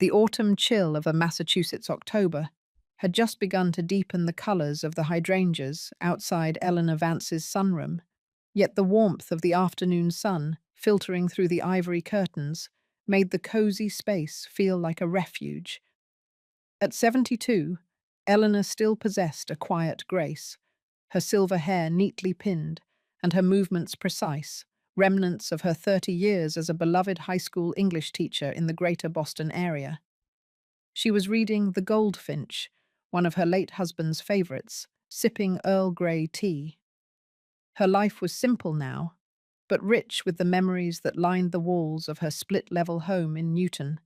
The autumn chill of a Massachusetts October had just begun to deepen the colors of the hydrangeas outside Eleanor Vance's sunroom, yet the warmth of the afternoon sun, filtering through the ivory curtains, made the cozy space feel like a refuge. At 72, Eleanor still possessed a quiet grace, her silver hair neatly pinned and her movements precise, remnants of her 30 years as a beloved high school English teacher in the greater Boston area. She was reading The Goldfinch, one of her late husband's favorites, sipping Earl Grey tea. Her life was simple now, but rich with the memories that lined the walls of her split-level home in Newton,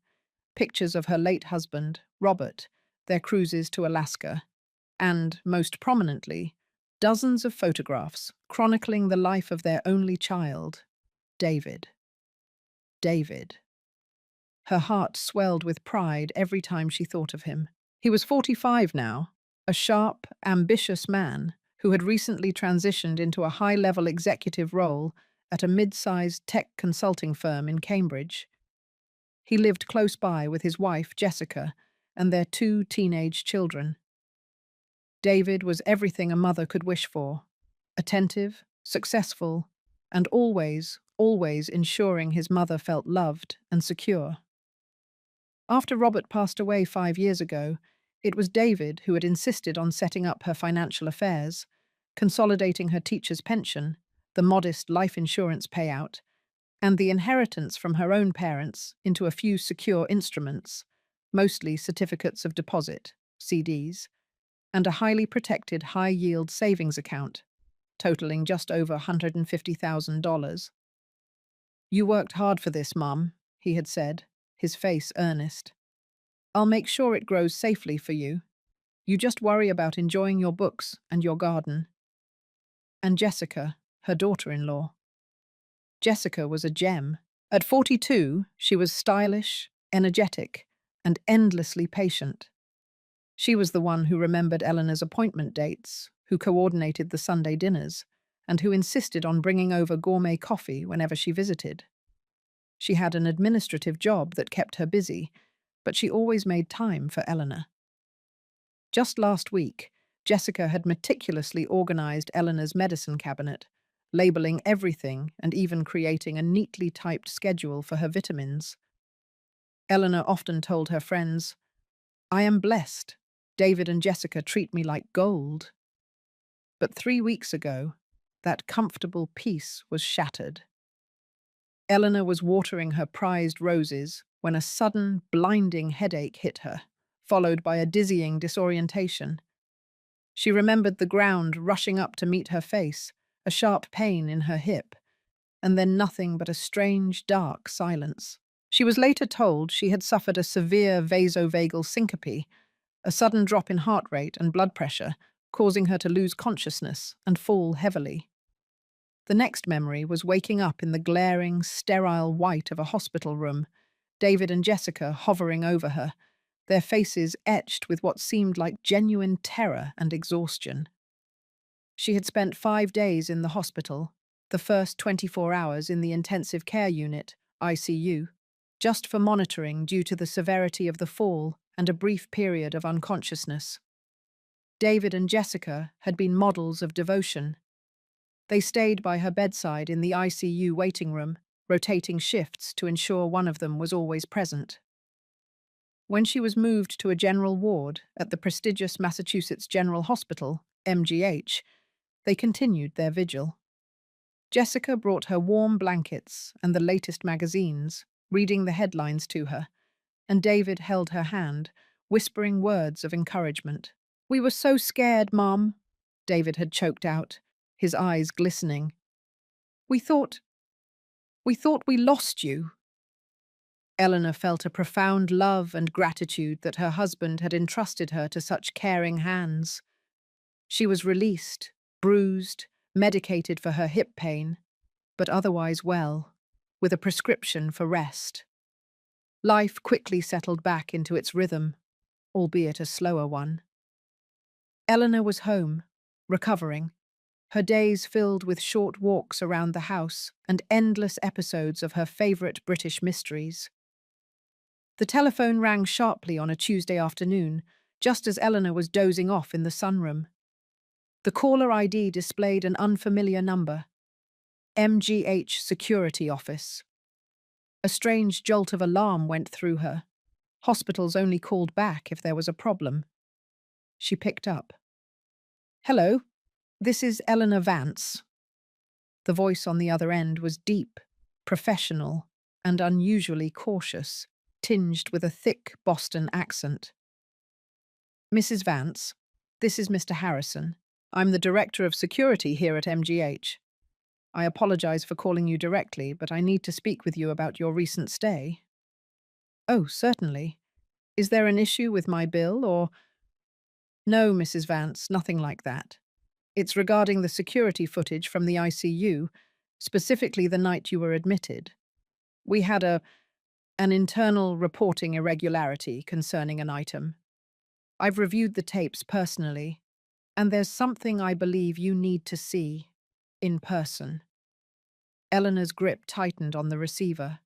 pictures of her late husband, Robert, their cruises to Alaska, and, most prominently, dozens of photographs chronicling the life of their only child, David. David. Her heart swelled with pride every time she thought of him. He was 45 now, a sharp, ambitious man who had recently transitioned into a high-level executive role at a mid-sized tech consulting firm in Cambridge. He lived close by with his wife, Jessica, and their 2 teenage children. David was everything a mother could wish for: attentive, successful, and always ensuring his mother felt loved and secure. After Robert passed away 5 years ago, it was David who had insisted on setting up her financial affairs, consolidating her teacher's pension, the modest life insurance payout, and the inheritance from her own parents into a few secure instruments, mostly certificates of deposit, CDs, and a highly protected high-yield savings account, totaling just over $150,000. "You worked hard for this, Mum," he had said, his face earnest. "I'll make sure it grows safely for you. You just worry about enjoying your books and your garden." And Jessica, her daughter-in-law. Jessica was a gem. At 42, she was stylish, energetic, and endlessly patient. She was the one who remembered Eleanor's appointment dates, who coordinated the Sunday dinners, and who insisted on bringing over gourmet coffee whenever she visited. She had an administrative job that kept her busy, but she always made time for Eleanor. Just last week, Jessica had meticulously organized Eleanor's medicine cabinet, labeling everything and even creating a neatly typed schedule for her vitamins. Eleanor often told her friends, "I am blessed. David and Jessica treat me like gold." But 3 weeks ago, that comfortable peace was shattered. Eleanor was watering her prized roses when a sudden, blinding headache hit her, followed by a dizzying disorientation. She remembered the ground rushing up to meet her face, a sharp pain in her hip, and then nothing but a strange, dark silence. She was later told she had suffered a severe vasovagal syncope, a sudden drop in heart rate and blood pressure, causing her to lose consciousness and fall heavily. The next memory was waking up in the glaring, sterile white of a hospital room, David and Jessica hovering over her, their faces etched with what seemed like genuine terror and exhaustion. She had spent 5 days in the hospital, the first 24 hours in the intensive care unit, ICU, just for monitoring due to the severity of the fall and a brief period of unconsciousness. David and Jessica had been models of devotion. They stayed by her bedside in the ICU waiting room, rotating shifts to ensure one of them was always present. When she was moved to a general ward at the prestigious Massachusetts General Hospital, MGH, they continued their vigil. Jessica brought her warm blankets and the latest magazines, reading the headlines to her, and David held her hand, whispering words of encouragement. "We were so scared, Mom," David had choked out, his eyes glistening. We thought we lost you." Eleanor felt a profound love and gratitude that her husband had entrusted her to such caring hands. She was released, bruised, medicated for her hip pain, but otherwise well, with a prescription for rest. Life quickly settled back into its rhythm, albeit a slower one. Eleanor was home, recovering, her days filled with short walks around the house and endless episodes of her favorite British mysteries. The telephone rang sharply on a Tuesday afternoon, just as Eleanor was dozing off in the sunroom. The caller ID displayed an unfamiliar number. MGH Security Office. A strange jolt of alarm went through her. Hospitals only called back if there was a problem. She picked up. "Hello, this is Eleanor Vance." The voice on the other end was deep, professional, and unusually cautious, tinged with a thick Boston accent. "Mrs. Vance, this is Mr. Harrison. I'm the Director of Security here at MGH. I apologize for calling you directly, but I need to speak with you about your recent stay." "Oh, certainly. Is there an issue with my bill, or—" "No, Mrs. Vance, nothing like that. It's regarding the security footage from the ICU, specifically the night you were admitted. We had an internal reporting irregularity concerning an item. I've reviewed the tapes personally, and there's something I believe you need to see in person." Eleanor's grip tightened on the receiver.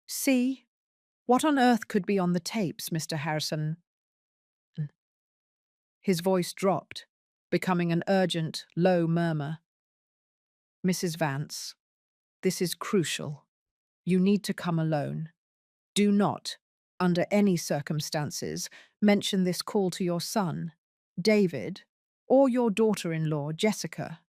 "See? What on earth could be on the tapes, Mr. Harrison?" His voice dropped, becoming an urgent, low murmur. "Mrs. Vance, this is crucial. You need to come alone. Do not, under any circumstances, mention this call to your son, David, or your daughter-in-law, Jessica.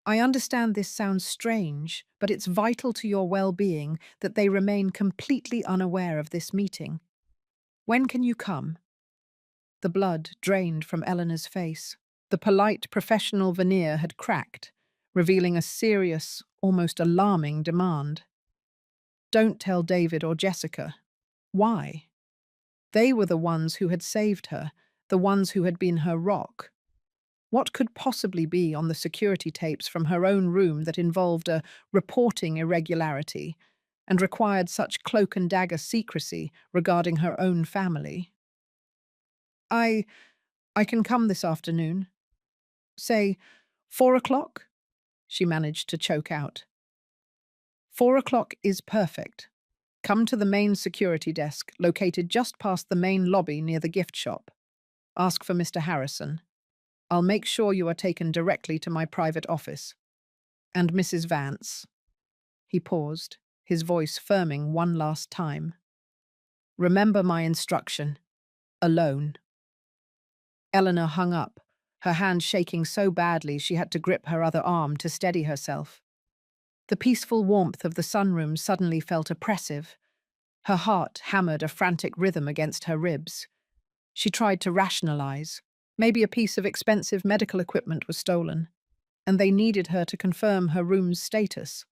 I understand this sounds strange, but it's vital to your well-being that they remain completely unaware of this meeting. When can you come?" The blood drained from Eleanor's face. The polite professional veneer had cracked, revealing a serious, almost alarming demand. "Don't tell David or Jessica." Why? They were the ones who had saved her, the ones who had been her rock. What could possibly be on the security tapes from her own room that involved a reporting irregularity and required such cloak-and-dagger secrecy regarding her own family? I can come this afternoon. Say, 4 o'clock?" She managed to choke out. 4 o'clock is perfect. Come to the main security desk, located just past the main lobby near the gift shop. Ask for Mr. Harrison. I'll make sure you are taken directly to my private office. And Mrs. Vance." He paused, his voice firming one last time. "Remember my instruction. Alone." Eleanor hung up, her hand shaking so badly she had to grip her other arm to steady herself. The peaceful warmth of the sunroom suddenly felt oppressive. Her heart hammered a frantic rhythm against her ribs. She tried to rationalize. Maybe a piece of expensive medical equipment was stolen, and they needed her to confirm her room's status.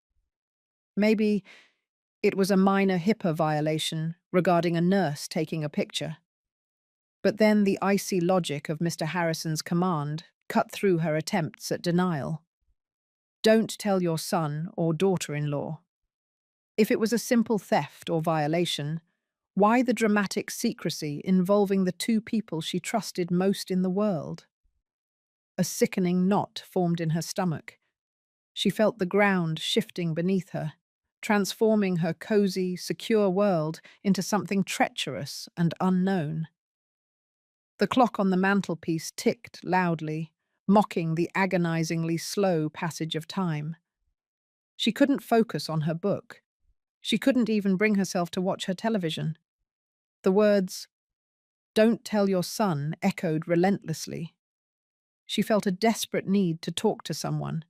Maybe it was a minor HIPAA violation regarding a nurse taking a picture. But then the icy logic of Mr. Harrison's command cut through her attempts at denial. "Don't tell your son or daughter-in-law." If it was a simple theft or violation, why the dramatic secrecy involving the two people she trusted most in the world? A sickening knot formed in her stomach. She felt the ground shifting beneath her, transforming her cozy, secure world into something treacherous and unknown. The clock on the mantelpiece ticked loudly, mocking the agonizingly slow passage of time. She couldn't focus on her book. She couldn't even bring herself to watch her television. The words, "Don't tell your son," echoed relentlessly. She felt a desperate need to talk to someone,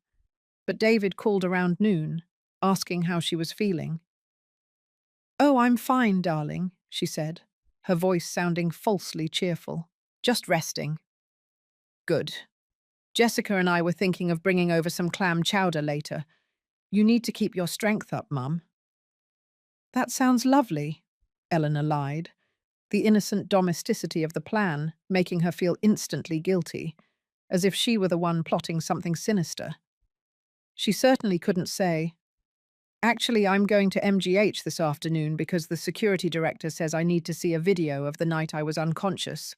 but David called around noon, asking how she was feeling. "Oh, I'm fine, darling," she said, her voice sounding falsely cheerful. "Just resting." "Good. Jessica and I were thinking of bringing over some clam chowder later. You need to keep your strength up, Mum." "That sounds lovely," Eleanor lied, the innocent domesticity of the plan making her feel instantly guilty, as if she were the one plotting something sinister. She certainly couldn't say, "Actually, I'm going to MGH this afternoon because the security director says I need to see a video of the night I was unconscious,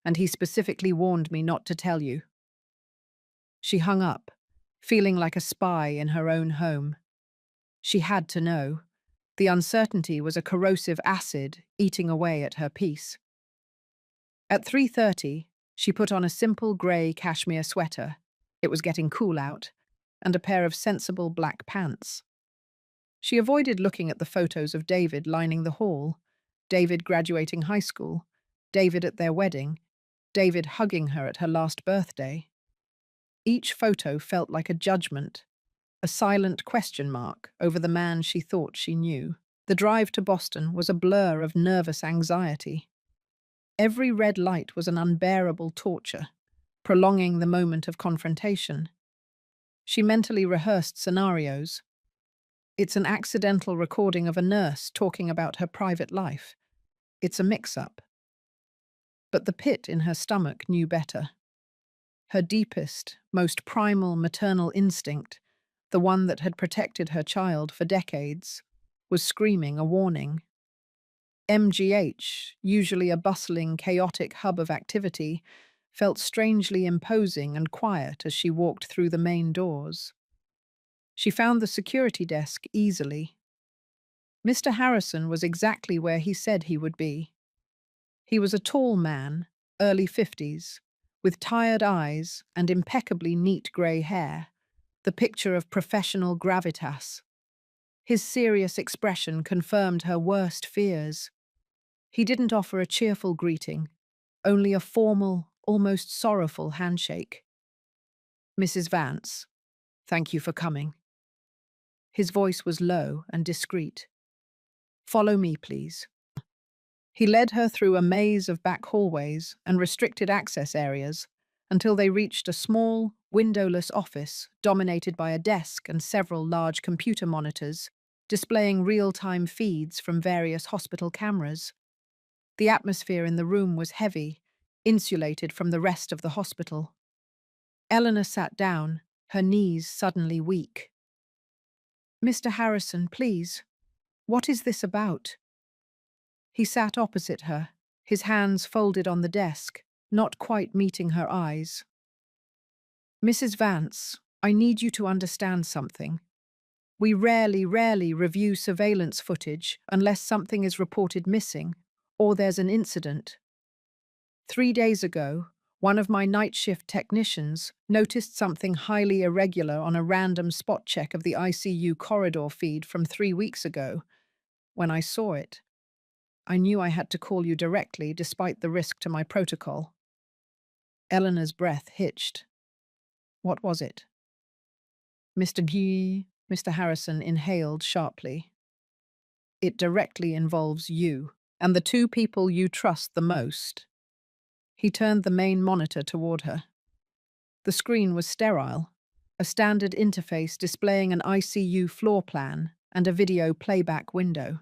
and he specifically warned me not to tell you." She hung up, feeling like a spy in her own home. She had to know. The uncertainty was a corrosive acid eating away at her peace. At 3:30, she put on a simple grey cashmere sweater, it was getting cool out, and a pair of sensible black pants. She avoided looking at the photos of David lining the hall, David graduating high school, David at their wedding, David hugging her at her last birthday. Each photo felt like a judgment, a silent question mark over the man she thought she knew. The drive to Boston was a blur of nervous anxiety. Every red light was an unbearable torture, prolonging the moment of confrontation. She mentally rehearsed scenarios. It's an accidental recording of a nurse talking about her private life. It's a mix-up. But the pit in her stomach knew better. Her deepest, most primal maternal instinct, the one that had protected her child for decades, was screaming a warning. MGH, usually a bustling, chaotic hub of activity, felt strangely imposing and quiet as she walked through the main doors. She found the security desk easily. Mr. Harrison was exactly where he said he would be. He was a tall man, early 50s, with tired eyes and impeccably neat grey hair, the picture of professional gravitas. His serious expression confirmed her worst fears. He didn't offer a cheerful greeting, only a formal, almost sorrowful handshake. "Mrs. Vance, thank you for coming." His voice was low and discreet. "Follow me, please." He led her through a maze of back hallways and restricted access areas until they reached a small, windowless office dominated by a desk and several large computer monitors displaying real-time feeds from various hospital cameras. The atmosphere in the room was heavy, insulated from the rest of the hospital. Eleanor sat down, her knees suddenly weak. "Mr. Harrison, please, what is this about?" He sat opposite her, his hands folded on the desk, not quite meeting her eyes. "Mrs. Vance, I need you to understand something. We rarely review surveillance footage unless something is reported missing or there's an incident. 3 days ago, one of my night shift technicians noticed something highly irregular on a random spot check of the ICU corridor feed from 3 weeks ago. When I saw it, I knew I had to call you directly despite the risk to my protocol." Eleanor's breath hitched. "What was it?" Mr. Harrison inhaled sharply. "It directly involves you and the two people you trust the most." He turned the main monitor toward her. The screen was sterile, a standard interface displaying an ICU floor plan and a video playback window.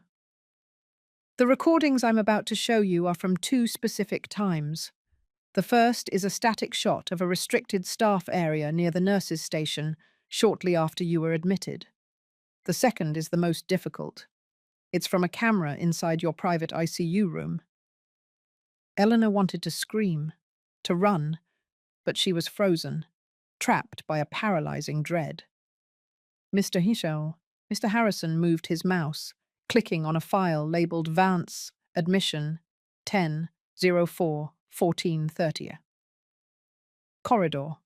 "The recordings I'm about to show you are from 2 specific times. The first is a static shot of a restricted staff area near the nurses' station shortly after you were admitted. The second is the most difficult. It's from a camera inside your private ICU room." Eleanor wanted to scream, to run, but she was frozen, trapped by a paralyzing dread. Mr. Harrison moved his mouse, clicking on a file labeled Vance, Admission, 10-04-1430. Corridor.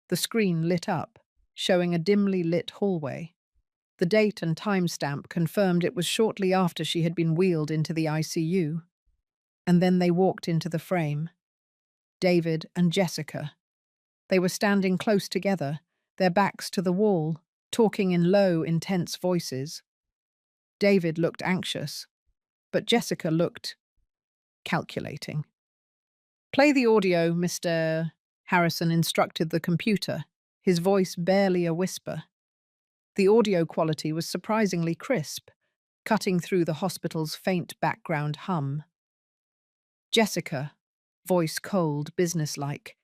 The screen lit up, showing a dimly lit hallway. The date and timestamp confirmed it was shortly after she had been wheeled into the ICU. And then they walked into the frame. David and Jessica. They were standing close together, their backs to the wall, talking in low, intense voices. David looked anxious, but Jessica looked calculating. "Play the audio," Mr. Harrison instructed the computer, his voice barely a whisper. The audio quality was surprisingly crisp, cutting through the hospital's faint background hum. Jessica, voice cold, businesslike.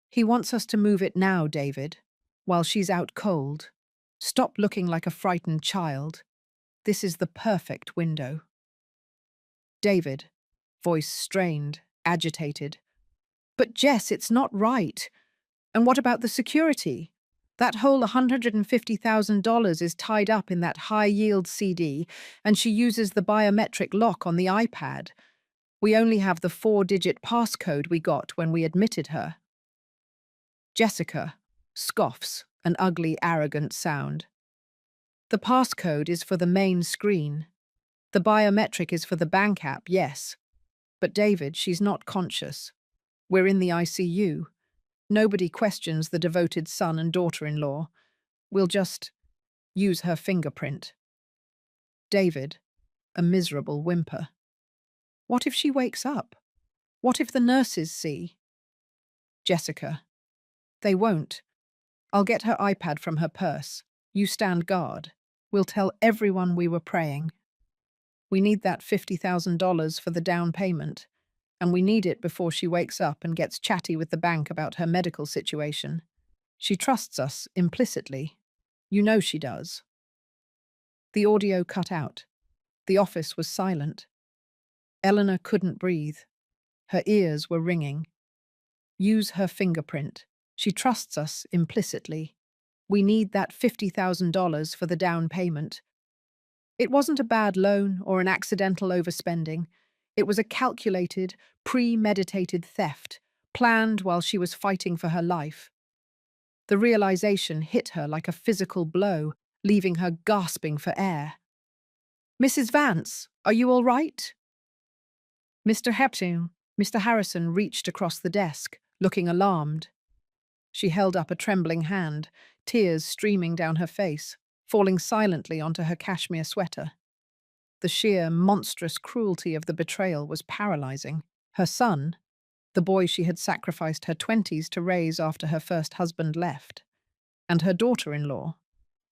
"He wants us to move it now, David, while she's out cold. Stop looking like a frightened child. This is the perfect window." David, voice strained, agitated. "But Jess, it's not right. And what about the security? That whole $150,000 is tied up in that high-yield CD, and she uses the biometric lock on the iPad. We only have the 4-digit passcode we got when we admitted her." Jessica scoffs, an ugly, arrogant sound. "The passcode is for the main screen. The biometric is for the bank app, yes. But David, she's not conscious. We're in the ICU. Nobody questions the devoted son and daughter-in-law. We'll just use her fingerprint." David, a miserable whimper. "What if she wakes up? What if the nurses see?" Jessica. "They won't. I'll get her iPad from her purse. You stand guard. We'll tell everyone we were praying. We need that $50,000 for the down payment, and we need it before she wakes up and gets chatty with the bank about her medical situation. She trusts us implicitly. You know she does." The audio cut out. The office was silent. Eleanor couldn't breathe. Her ears were ringing. "Use her fingerprint. She trusts us implicitly. We need that $50,000 for the down payment." It wasn't a bad loan or an accidental overspending. It was a calculated, premeditated theft, planned while she was fighting for her life. The realization hit her like a physical blow, leaving her gasping for air. "Mrs. Vance, are you all right?" Mr. Harrison reached across the desk, looking alarmed. She held up a trembling hand, tears streaming down her face, falling silently onto her cashmere sweater. The sheer, monstrous cruelty of the betrayal was paralyzing. Her son, the boy she had sacrificed her 20s to raise after her first husband left, and her daughter-in-law,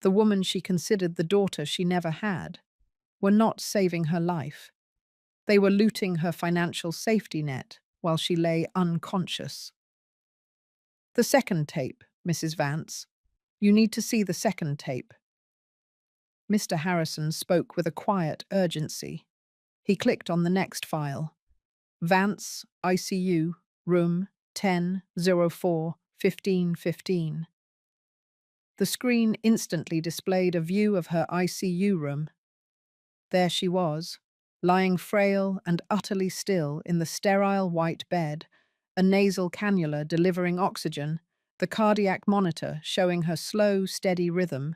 the woman she considered the daughter she never had, were not saving her life. They were looting her financial safety net while she lay unconscious. "The second tape, Mrs. Vance. You need to see the second tape." Mr. Harrison spoke with a quiet urgency. He clicked on the next file. "Vance, ICU, room 10-04-1515. The screen instantly displayed a view of her ICU room. There she was, lying frail and utterly still in the sterile white bed, a nasal cannula delivering oxygen, the cardiac monitor showing her slow, steady rhythm.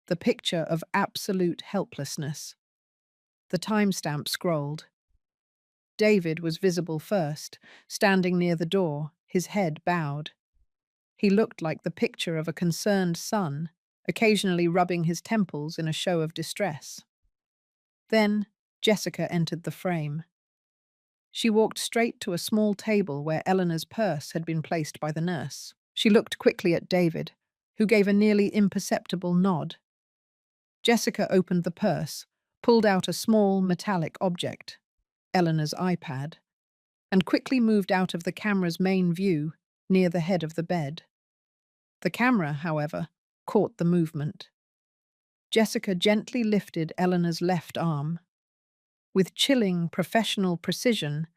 The picture of absolute helplessness. The timestamp scrolled. David was visible first, standing near the door, his head bowed. He looked like the picture of a concerned son, occasionally rubbing his temples in a show of distress. Then Jessica entered the frame. She walked straight to a small table where Eleanor's purse had been placed by the nurse. She looked quickly at David, who gave a nearly imperceptible nod. Jessica opened the purse, pulled out a small metallic object, Eleanor's iPad, and quickly moved out of the camera's main view near the head of the bed. The camera, however, caught the movement. Jessica gently lifted Eleanor's left arm. With chilling, professional precision,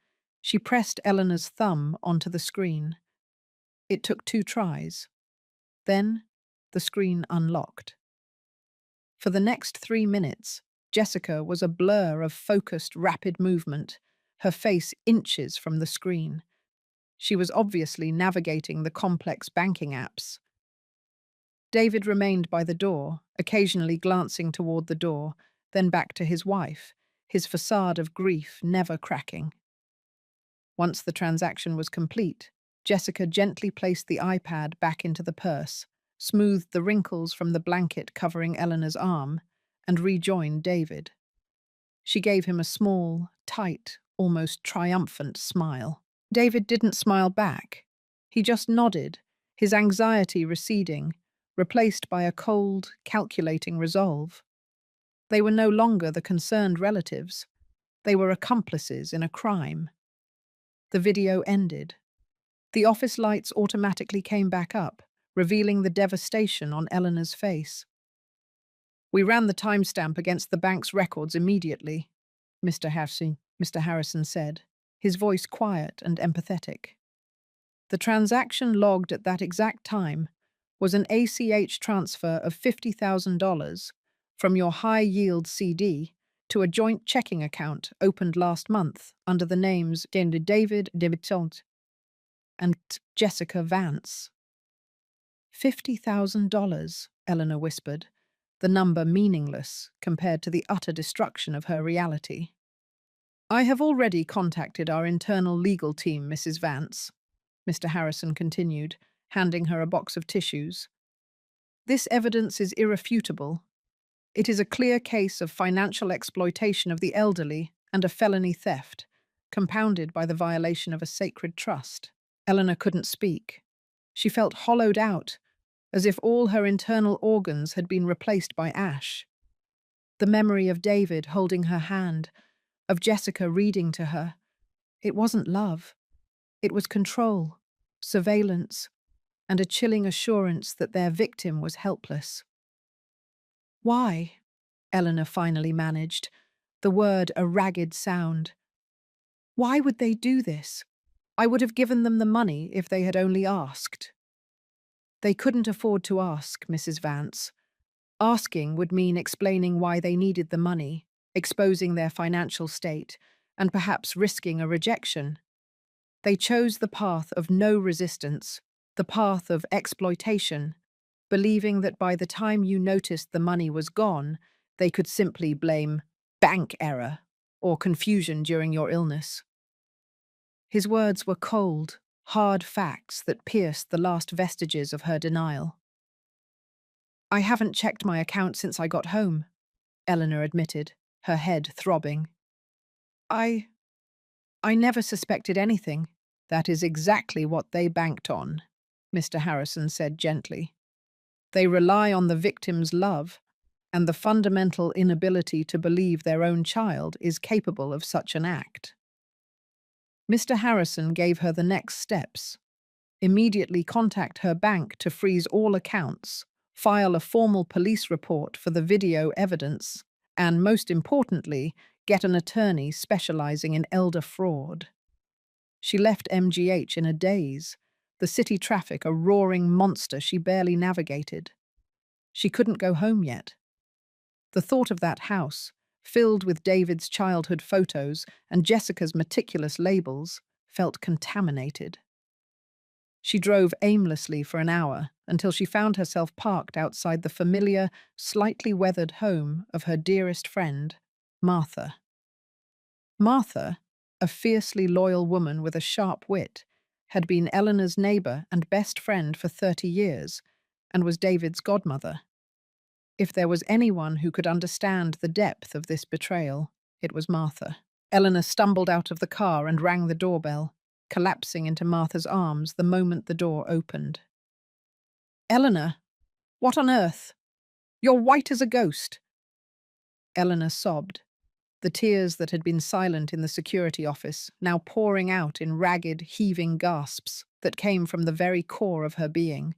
she pressed Eleanor's thumb onto the screen. It took 2 tries. Then, the screen unlocked. For the next 3 minutes, Jessica was a blur of focused, rapid movement, her face inches from the screen. She was obviously navigating the complex banking apps. David remained by the door, occasionally glancing toward the door, then back to his wife, his facade of grief never cracking. Once the transaction was complete, Jessica gently placed the iPad back into the purse, smoothed the wrinkles from the blanket covering Eleanor's arm, and rejoined David. She gave him a small, tight, almost triumphant smile. David didn't smile back. He just nodded, his anxiety receding, replaced by a cold, calculating resolve. They were no longer the concerned relatives. They were accomplices in a crime. The video ended. The office lights automatically came back up, revealing the devastation on Eleanor's face. "We ran the timestamp against the bank's records immediately," Mr. Harrison said, his voice quiet and empathetic. "The transaction logged at that exact time was an ACH transfer of $50,000 from your high-yield CD to a joint checking account opened last month under the names David Debitant and Jessica Vance. $50,000, Eleanor whispered, the number meaningless compared to the utter destruction of her reality. I have already contacted our internal legal team, Mrs. Vance, Mr. Harrison continued, handing her a box of tissues. This evidence is irrefutable. It is a clear case of financial exploitation of the elderly and a felony theft, compounded by the violation of a sacred trust. Eleanor couldn't speak. She felt hollowed out, as if all her internal organs had been replaced by ash. The memory of David holding her hand, of Jessica reading to her. It wasn't love. It was control, surveillance, and a chilling assurance that their victim was helpless. Why? Eleanor finally managed, the word a ragged sound. Why would they do this? I would have given them the money if they had only asked. They couldn't afford to ask, Mrs. Vance. Asking would mean explaining why they needed the money, exposing their financial state, and perhaps risking a rejection. They chose the path of no resistance, the path of exploitation, believing that by the time you noticed the money was gone, they could simply blame bank error or confusion during your illness. His words were cold, hard facts that pierced the last vestiges of her denial. I haven't checked my account since I got home, Eleanor admitted, her head throbbing. I never suspected anything. That is exactly what they banked on, Mr. Harrison said gently. They rely on the victim's love, and the fundamental inability to believe their own child is capable of such an act. Mr. Harrison gave her the next steps. Immediately contact her bank to freeze all accounts, file a formal police report for the video evidence, and, most importantly, get an attorney specializing in elder fraud. She left MGH in a daze, the city traffic a roaring monster she barely navigated. She couldn't go home yet. The thought of that house, filled with David's childhood photos and Jessica's meticulous labels, felt contaminated. She drove aimlessly for an hour until she found herself parked outside the familiar, slightly weathered home of her dearest friend, Martha. Martha, a fiercely loyal woman with a sharp wit, had been Eleanor's neighbor and best friend for 30 years and was David's godmother. If there was anyone who could understand the depth of this betrayal, it was Martha. Eleanor stumbled out of the car and rang the doorbell, collapsing into Martha's arms the moment the door opened. Eleanor, what on earth? You're white as a ghost. Eleanor sobbed, the tears that had been silent in the security office now pouring out in ragged, heaving gasps that came from the very core of her being.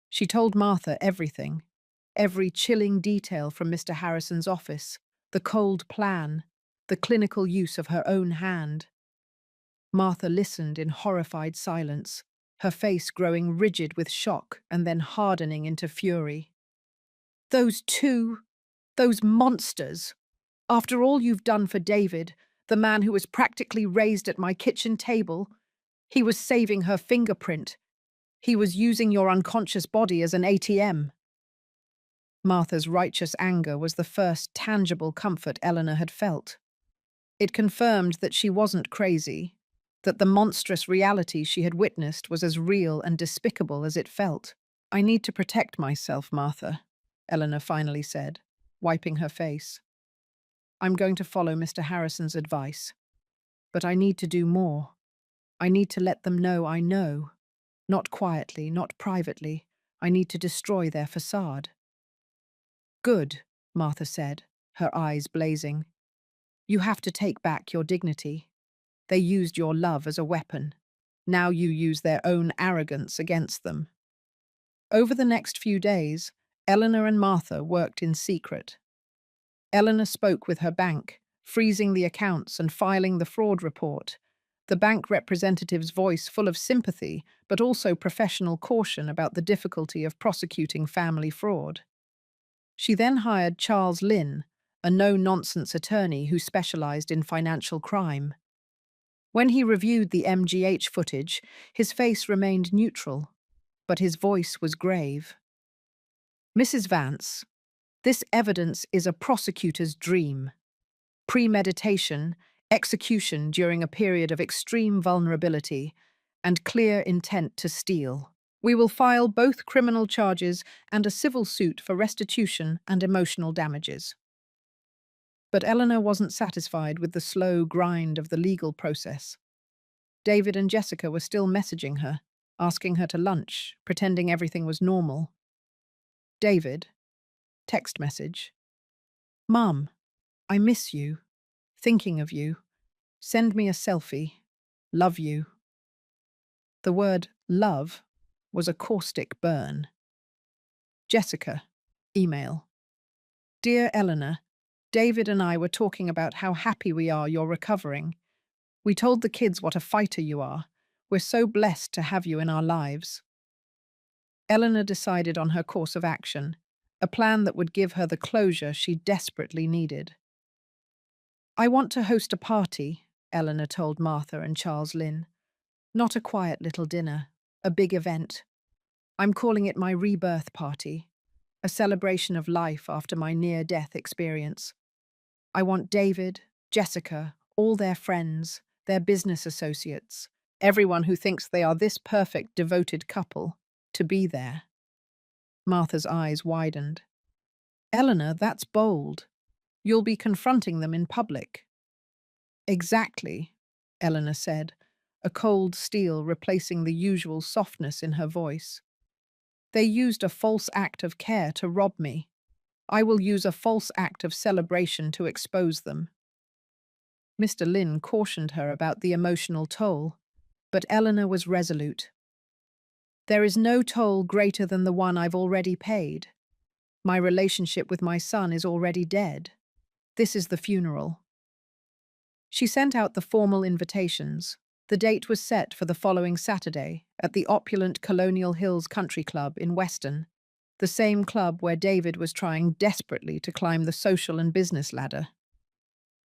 She told Martha everything, every chilling detail from Mr. Harrison's office, the cold plan, the clinical use of her own hand. Martha listened in horrified silence, her face growing rigid with shock and then hardening into fury. Those monsters! After all you've done for David, the man who was practically raised at my kitchen table, he was saving her fingerprint. He was using your unconscious body as an ATM. Martha's righteous anger was the first tangible comfort Eleanor had felt. It confirmed that she wasn't crazy, that the monstrous reality she had witnessed was as real and despicable as it felt. I need to protect myself, Martha, Eleanor finally said, wiping her face. I'm going to follow Mr. Harrison's advice. But I need to do more. I need to let them know I know. Not quietly, not privately. I need to destroy their facade. Good, Martha said, her eyes blazing. You have to take back your dignity. They used your love as a weapon. Now you use their own arrogance against them. Over the next few days, Eleanor and Martha worked in secret. Eleanor spoke with her bank, freezing the accounts and filing the fraud report, the bank representative's voice full of sympathy, but also professional caution about the difficulty of prosecuting family fraud. She then hired Charles Lynn, a no-nonsense attorney who specialized in financial crime. When he reviewed the MGH footage, his face remained neutral, but his voice was grave. Mrs. Vance, this evidence is a prosecutor's dream. Premeditation, execution during a period of extreme vulnerability, and clear intent to steal. We will file both criminal charges and a civil suit for restitution and emotional damages. But Eleanor wasn't satisfied with the slow grind of the legal process. David and Jessica were still messaging her, asking her to lunch, pretending everything was normal. David, text message. Mum, I miss you. Thinking of you. Send me a selfie. Love you. The word love was a caustic burn. Jessica, email. Dear Eleanor, David and I were talking about how happy we are you're recovering. We told the kids what a fighter you are. We're so blessed to have you in our lives. Eleanor decided on her course of action, a plan that would give her the closure she desperately needed. I want to host a party, Eleanor told Martha and Charles Lynn. Not a quiet little dinner, a big event. I'm calling it my rebirth party, a celebration of life after my near-death experience. I want David, Jessica, all their friends, their business associates, everyone who thinks they are this perfect, devoted couple, to be there. Martha's eyes widened. Eleanor, that's bold. You'll be confronting them in public. Exactly, Eleanor said, a cold steel replacing the usual softness in her voice. They used a false act of care to rob me. I will use a false act of celebration to expose them. Mr. Lynn cautioned her about the emotional toll, but Eleanor was resolute. There is no toll greater than the one I've already paid. My relationship with my son is already dead. This is the funeral. She sent out the formal invitations. The date was set for the following Saturday at the opulent Colonial Hills Country Club in Weston, the same club where David was trying desperately to climb the social and business ladder.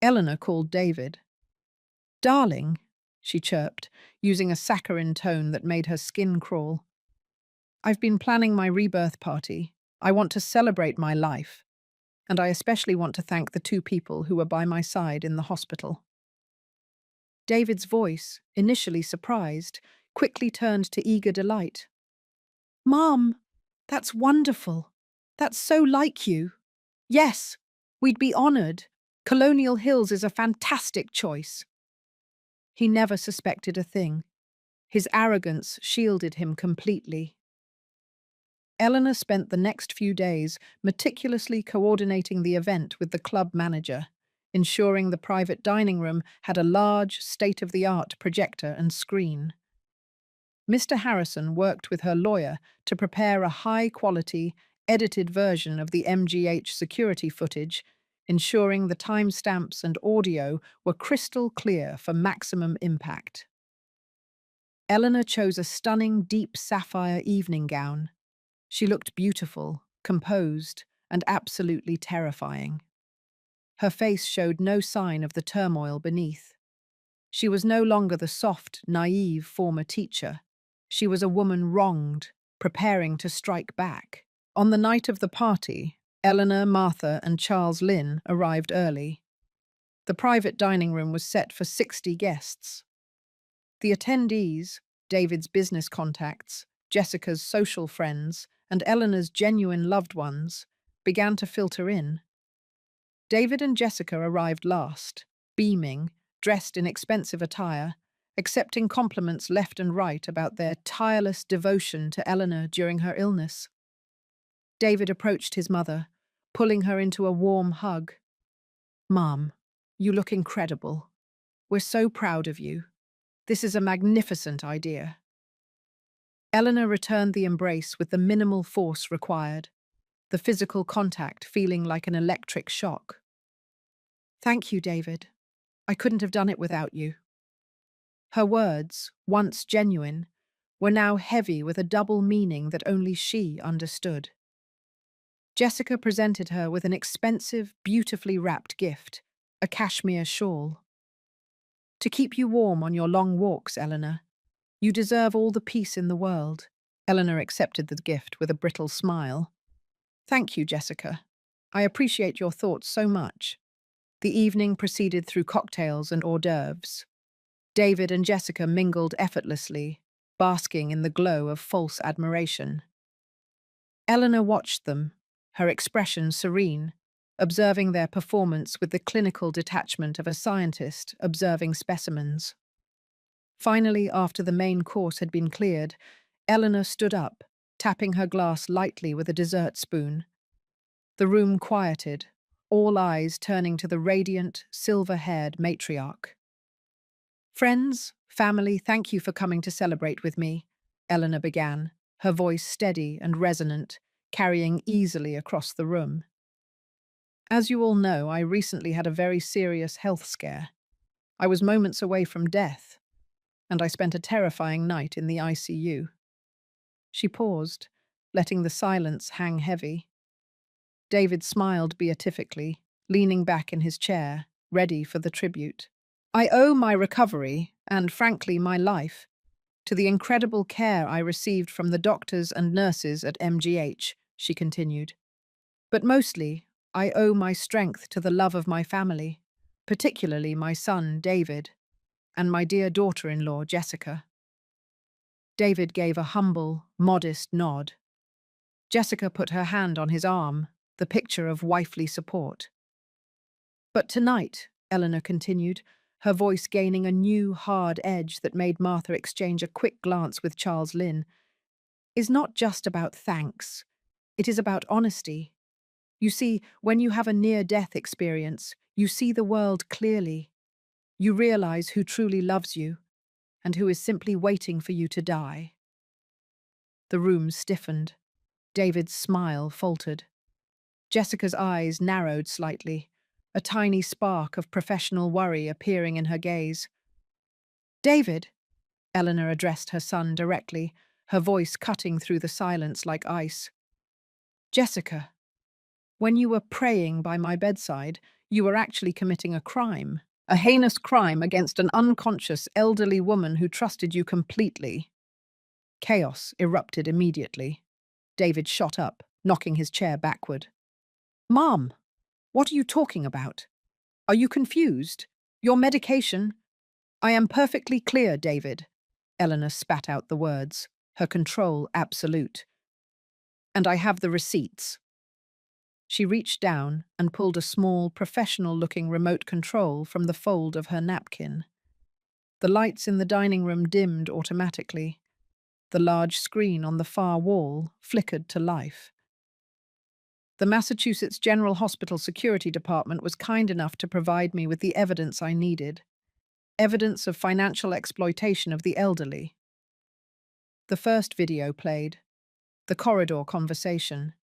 Eleanor called David. Darling, she chirped, using a saccharine tone that made her skin crawl. I've been planning my rebirth party. I want to celebrate my life, and I especially want to thank the two people who were by my side in the hospital. David's voice, initially surprised, quickly turned to eager delight. Mom, that's wonderful. That's so like you. Yes, we'd be honored. Colonial Hills is a fantastic choice. He never suspected a thing. His arrogance shielded him completely. Eleanor spent the next few days meticulously coordinating the event with the club manager, ensuring the private dining room had a large, state-of-the-art projector and screen. Mr. Harrison worked with her lawyer to prepare a high-quality, edited version of the MGH security footage, ensuring the timestamps and audio were crystal clear for maximum impact. Eleanor chose a stunning deep sapphire evening gown. She looked beautiful, composed, and absolutely terrifying. Her face showed no sign of the turmoil beneath. She was no longer the soft, naive former teacher. She was a woman wronged, preparing to strike back. On the night of the party, Eleanor, Martha, and Charles Lynn arrived early. The private dining room was set for 60 guests. The attendees, David's business contacts, Jessica's social friends, and Eleanor's genuine loved ones, began to filter in. David and Jessica arrived last, beaming, dressed in expensive attire, accepting compliments left and right about their tireless devotion to Eleanor during her illness. David approached his mother, pulling her into a warm hug. Mom, you look incredible. We're so proud of you. This is a magnificent idea. Eleanor returned the embrace with the minimal force required, the physical contact feeling like an electric shock. Thank you, David. I couldn't have done it without you. Her words, once genuine, were now heavy with a double meaning that only she understood. Jessica presented her with an expensive, beautifully wrapped gift, a cashmere shawl. To keep you warm on your long walks, Eleanor. You deserve all the peace in the world. Eleanor accepted the gift with a brittle smile. Thank you, Jessica. I appreciate your thoughts so much. The evening proceeded through cocktails and hors d'oeuvres. David and Jessica mingled effortlessly, basking in the glow of false admiration. Eleanor watched them, her expression serene, observing their performance with the clinical detachment of a scientist observing specimens. Finally, after the main course had been cleared, Eleanor stood up, tapping her glass lightly with a dessert spoon. The room quieted, all eyes turning to the radiant, silver-haired matriarch. Friends, family, thank you for coming to celebrate with me, Eleanor began, her voice steady and resonant, carrying easily across the room. As you all know, I recently had a very serious health scare. I was moments away from death, and I spent a terrifying night in the ICU. She paused, letting the silence hang heavy. David smiled beatifically, leaning back in his chair, ready for the tribute. I owe my recovery, and frankly my life, to the incredible care I received from the doctors and nurses at MGH, she continued. But mostly, I owe my strength to the love of my family, particularly my son, David, and my dear daughter-in-law, Jessica. David gave a humble, modest nod. Jessica put her hand on his arm, the picture of wifely support. But tonight, Eleanor continued, her voice gaining a new, hard edge that made Martha exchange a quick glance with Charles Lynn, is not just about thanks. It is about honesty. You see, when you have a near-death experience, you see the world clearly. You realize who truly loves you and who is simply waiting for you to die. The room stiffened. David's smile faltered. Jessica's eyes narrowed slightly, a tiny spark of professional worry appearing in her gaze. David, Eleanor addressed her son directly, her voice cutting through the silence like ice. Jessica, when you were praying by my bedside, you were actually committing a heinous crime against an unconscious elderly woman who trusted you completely. Chaos erupted immediately. David shot up, knocking his chair backward. Mom, what are you talking about? Are you confused? Your medication? I am perfectly clear, David. Eleanor spat out the words, her control absolute. And I have the receipts. She reached down and pulled a small, professional-looking remote control from the fold of her napkin. The lights in the dining room dimmed automatically. The large screen on the far wall flickered to life. The Massachusetts General Hospital Security Department was kind enough to provide me with the evidence I needed. Evidence of financial exploitation of the elderly. The first video played. The corridor conversation.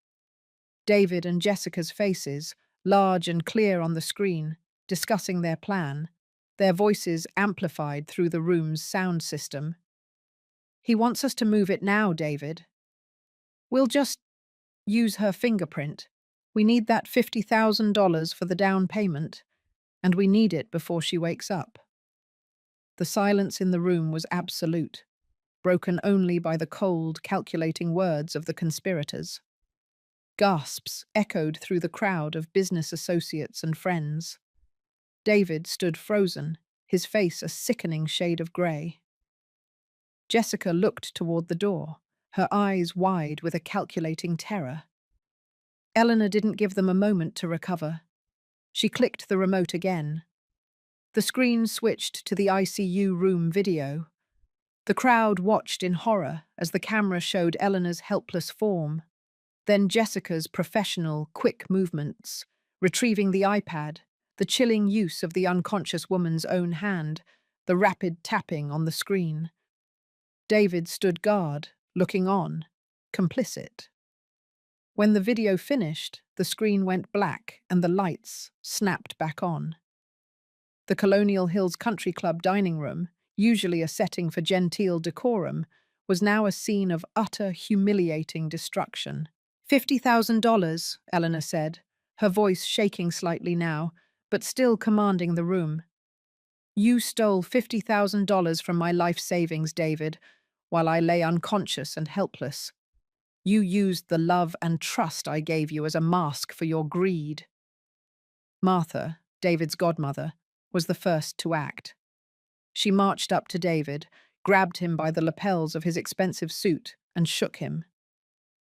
David and Jessica's faces, large and clear on the screen, discussing their plan, their voices amplified through the room's sound system. He wants us to move it now, David. We'll just use her fingerprint. We need that $50,000 for the down payment, and we need it before she wakes up. The silence in the room was absolute, broken only by the cold, calculating words of the conspirators. Gasps echoed through the crowd of business associates and friends. David stood frozen, his face a sickening shade of grey. Jessica looked toward the door, her eyes wide with a calculating terror. Eleanor didn't give them a moment to recover. She clicked the remote again. The screen switched to the ICU room video. The crowd watched in horror as the camera showed Eleanor's helpless form, then Jessica's professional, quick movements, retrieving the iPad, the chilling use of the unconscious woman's own hand, the rapid tapping on the screen. David stood guard, looking on, complicit. When the video finished, the screen went black and the lights snapped back on. The Colonial Hills Country Club dining room, usually a setting for genteel decorum, was now a scene of utter, humiliating destruction. $50,000, Eleanor said, her voice shaking slightly now, but still commanding the room. You stole $50,000 from my life savings, David, while I lay unconscious and helpless. You used the love and trust I gave you as a mask for your greed. Martha, David's godmother, was the first to act. She marched up to David, grabbed him by the lapels of his expensive suit, and shook him.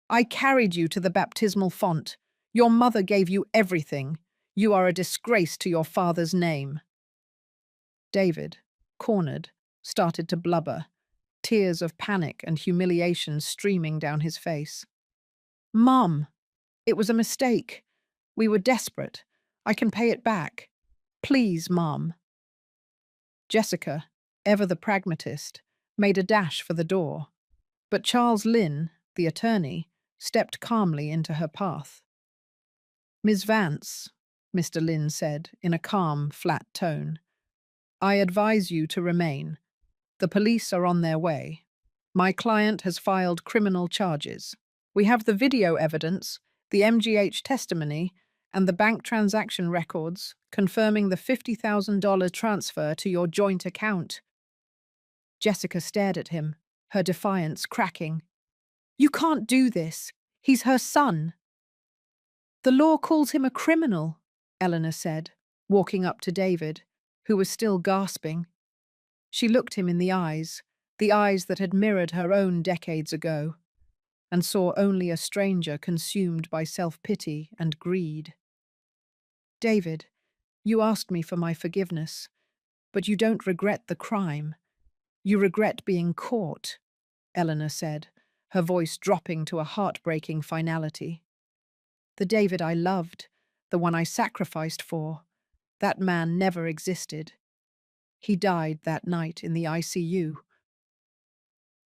I carried you to the baptismal font. Your mother gave you everything. You are a disgrace to your father's name. David, cornered, started to blubber, tears of panic and humiliation streaming down his face. Mum, it was a mistake. We were desperate. I can pay it back. Please, Mum. Jessica, ever the pragmatist, made a dash for the door, but Charles Lynn, the attorney, stepped calmly into her path. Miss Vance, Mr. Lynn said in a calm, flat tone, I advise you to remain. The police are on their way. My client has filed criminal charges. We have the video evidence, the MGH testimony, and the bank transaction records confirming the $50,000 transfer to your joint account. Jessica stared at him, her defiance cracking. You can't do this. He's her son. The law calls him a criminal, Eleanor said, walking up to David, who was still gasping. She looked him in the eyes that had mirrored her own decades ago, and saw only a stranger consumed by self-pity and greed. David, you asked me for my forgiveness, but you don't regret the crime. You regret being caught, Eleanor said, her voice dropping to a heartbreaking finality. The David I loved, the one I sacrificed for, that man never existed. He died that night in the ICU.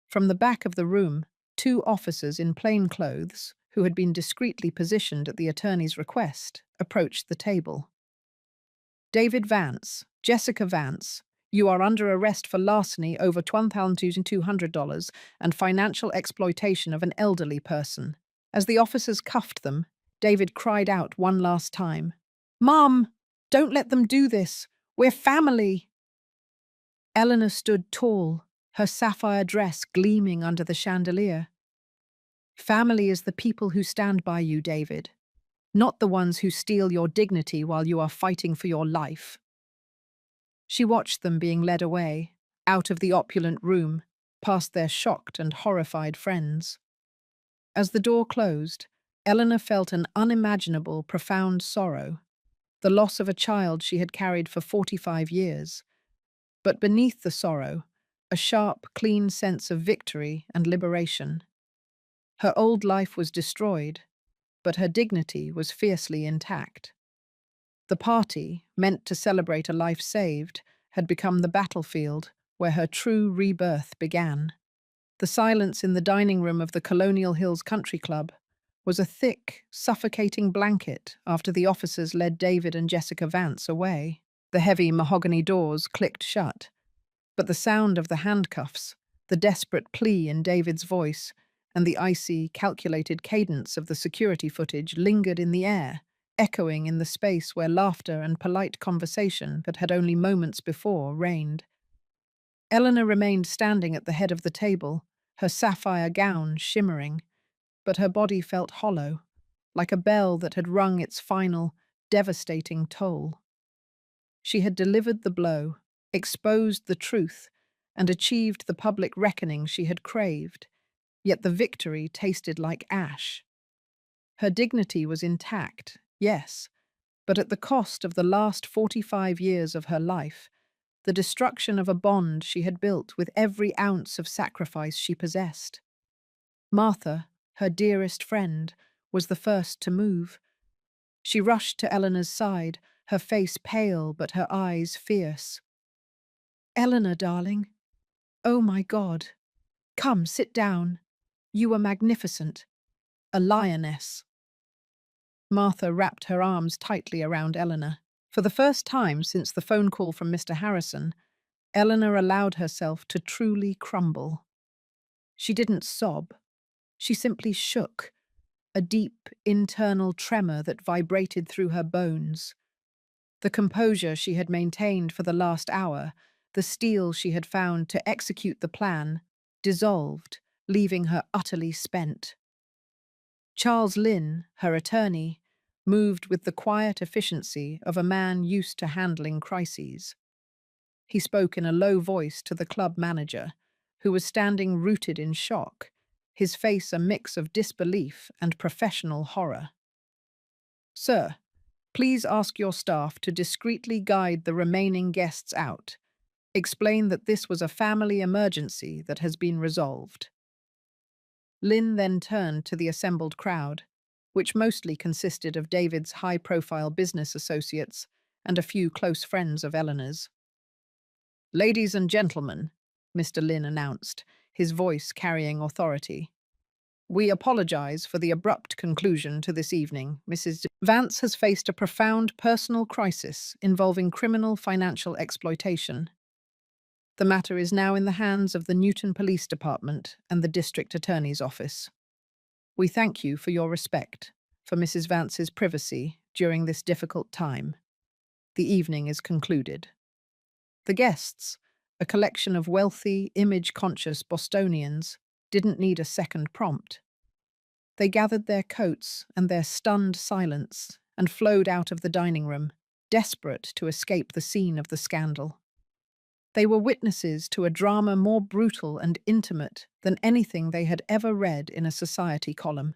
From the back of the room, two officers in plain clothes, who had been discreetly positioned at the attorney's request, approached the table. David Vance, Jessica Vance, you are under arrest for larceny over $1,200 and financial exploitation of an elderly person. As the officers cuffed them, David cried out one last time, Mom, don't let them do this. We're family. Eleanor stood tall, her sapphire dress gleaming under the chandelier. Family is the people who stand by you, David, not the ones who steal your dignity while you are fighting for your life. She watched them being led away, out of the opulent room, past their shocked and horrified friends. As the door closed, Eleanor felt an unimaginable, profound sorrow, the loss of a child she had carried for 45 years. But beneath the sorrow, a sharp, clean sense of victory and liberation. Her old life was destroyed, but her dignity was fiercely intact. The party, meant to celebrate a life saved, had become the battlefield where her true rebirth began. The silence in the dining room of the Colonial Hills Country Club was a thick, suffocating blanket after the officers led David and Jessica Vance away. The heavy mahogany doors clicked shut, but the sound of the handcuffs, the desperate plea in David's voice, and the icy, calculated cadence of the security footage lingered in the air, echoing in the space where laughter and polite conversation that had only moments before reigned. Eleanor remained standing at the head of the table, her sapphire gown shimmering, but her body felt hollow, like a bell that had rung its final, devastating toll. She had delivered the blow, exposed the truth, and achieved the public reckoning she had craved, yet the victory tasted like ash. Her dignity was intact, yes, but at the cost of the last 45 years of her life, the destruction of a bond she had built with every ounce of sacrifice she possessed. Martha, her dearest friend, was the first to move. She rushed to Eleanor's side, her face pale but her eyes fierce. Eleanor, darling. Oh my God. Come, sit down. You were magnificent. A lioness. Martha wrapped her arms tightly around Eleanor. For the first time since the phone call from Mr. Harrison, Eleanor allowed herself to truly crumble. She didn't sob. She simply shook, a deep internal tremor that vibrated through her bones. The composure she had maintained for the last hour, the steel she had found to execute the plan, dissolved, leaving her utterly spent. Charles Lynn, her attorney, moved with the quiet efficiency of a man used to handling crises. He spoke in a low voice to the club manager, who was standing rooted in shock, his face a mix of disbelief and professional horror. "Sir, please ask your staff to discreetly guide the remaining guests out. Explain that this was a family emergency that has been resolved." Lynn then turned to the assembled crowd, which mostly consisted of David's high-profile business associates and a few close friends of Eleanor's. "Ladies and gentlemen," Mr. Lynn announced, his voice carrying authority, "we apologize for the abrupt conclusion to this evening. Mrs. Vance has faced a profound personal crisis involving criminal financial exploitation. The matter is now in the hands of the Newton Police Department and the District Attorney's Office. We thank you for your respect for Mrs. Vance's privacy during this difficult time. The evening is concluded." The guests, a collection of wealthy, image-conscious Bostonians, didn't need a second prompt. They gathered their coats and their stunned silence and flowed out of the dining room, desperate to escape the scene of the scandal. They were witnesses to a drama more brutal and intimate than anything they had ever read in a society column.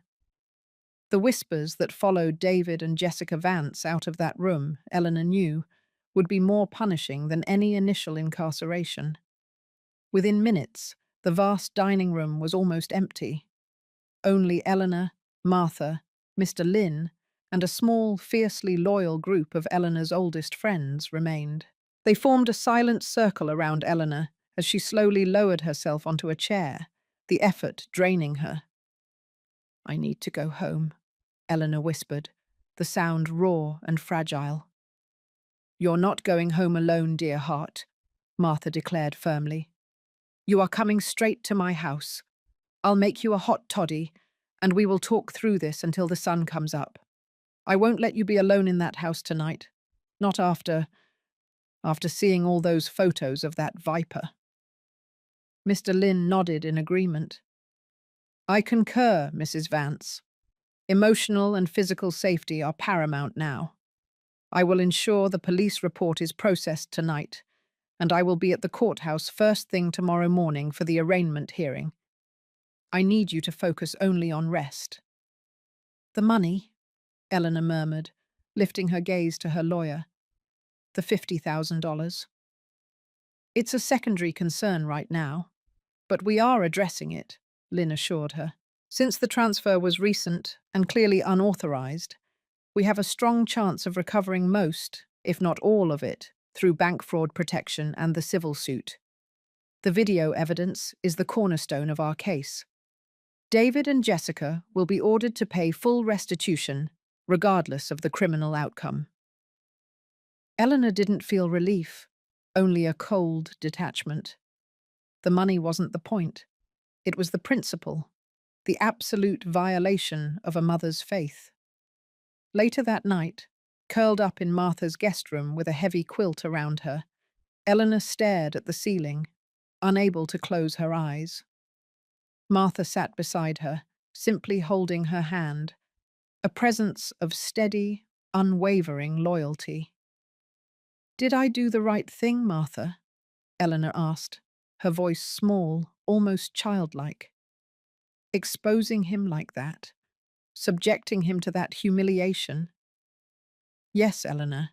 The whispers that followed David and Jessica Vance out of that room, Eleanor knew, would be more punishing than any initial incarceration. Within minutes, the vast dining room was almost empty. Only Eleanor, Martha, Mr. Lynn, and a small, fiercely loyal group of Eleanor's oldest friends remained. They formed a silent circle around Eleanor as she slowly lowered herself onto a chair, the effort draining her. "I need to go home," Eleanor whispered, the sound raw and fragile. "You're not going home alone, dear heart," Martha declared firmly. "You are coming straight to my house. I'll make you a hot toddy, and we will talk through this until the sun comes up. I won't let you be alone in that house tonight. Not after seeing all those photos of that viper." Mr. Lynn nodded in agreement. "I concur, Mrs. Vance. Emotional and physical safety are paramount now. I will ensure the police report is processed tonight, and I will be at the courthouse first thing tomorrow morning for the arraignment hearing. I need you to focus only on rest." "The money," Eleanor murmured, lifting her gaze to her lawyer. "The $50,000. "It's a secondary concern right now, but we are addressing it," Lynn assured her. "Since the transfer was recent and clearly unauthorized, we have a strong chance of recovering most, if not all of it, through bank fraud protection and the civil suit. The video evidence is the cornerstone of our case. David and Jessica will be ordered to pay full restitution, regardless of the criminal outcome." Eleanor didn't feel relief, only a cold detachment. The money wasn't the point. It was the principle, the absolute violation of a mother's faith. Later that night, curled up in Martha's guest room with a heavy quilt around her, Eleanor stared at the ceiling, unable to close her eyes. Martha sat beside her, simply holding her hand, a presence of steady, unwavering loyalty. "Did I do the right thing, Martha?" Eleanor asked, her voice small, almost childlike. "Exposing him like that? Subjecting him to that humiliation?" "Yes, Eleanor.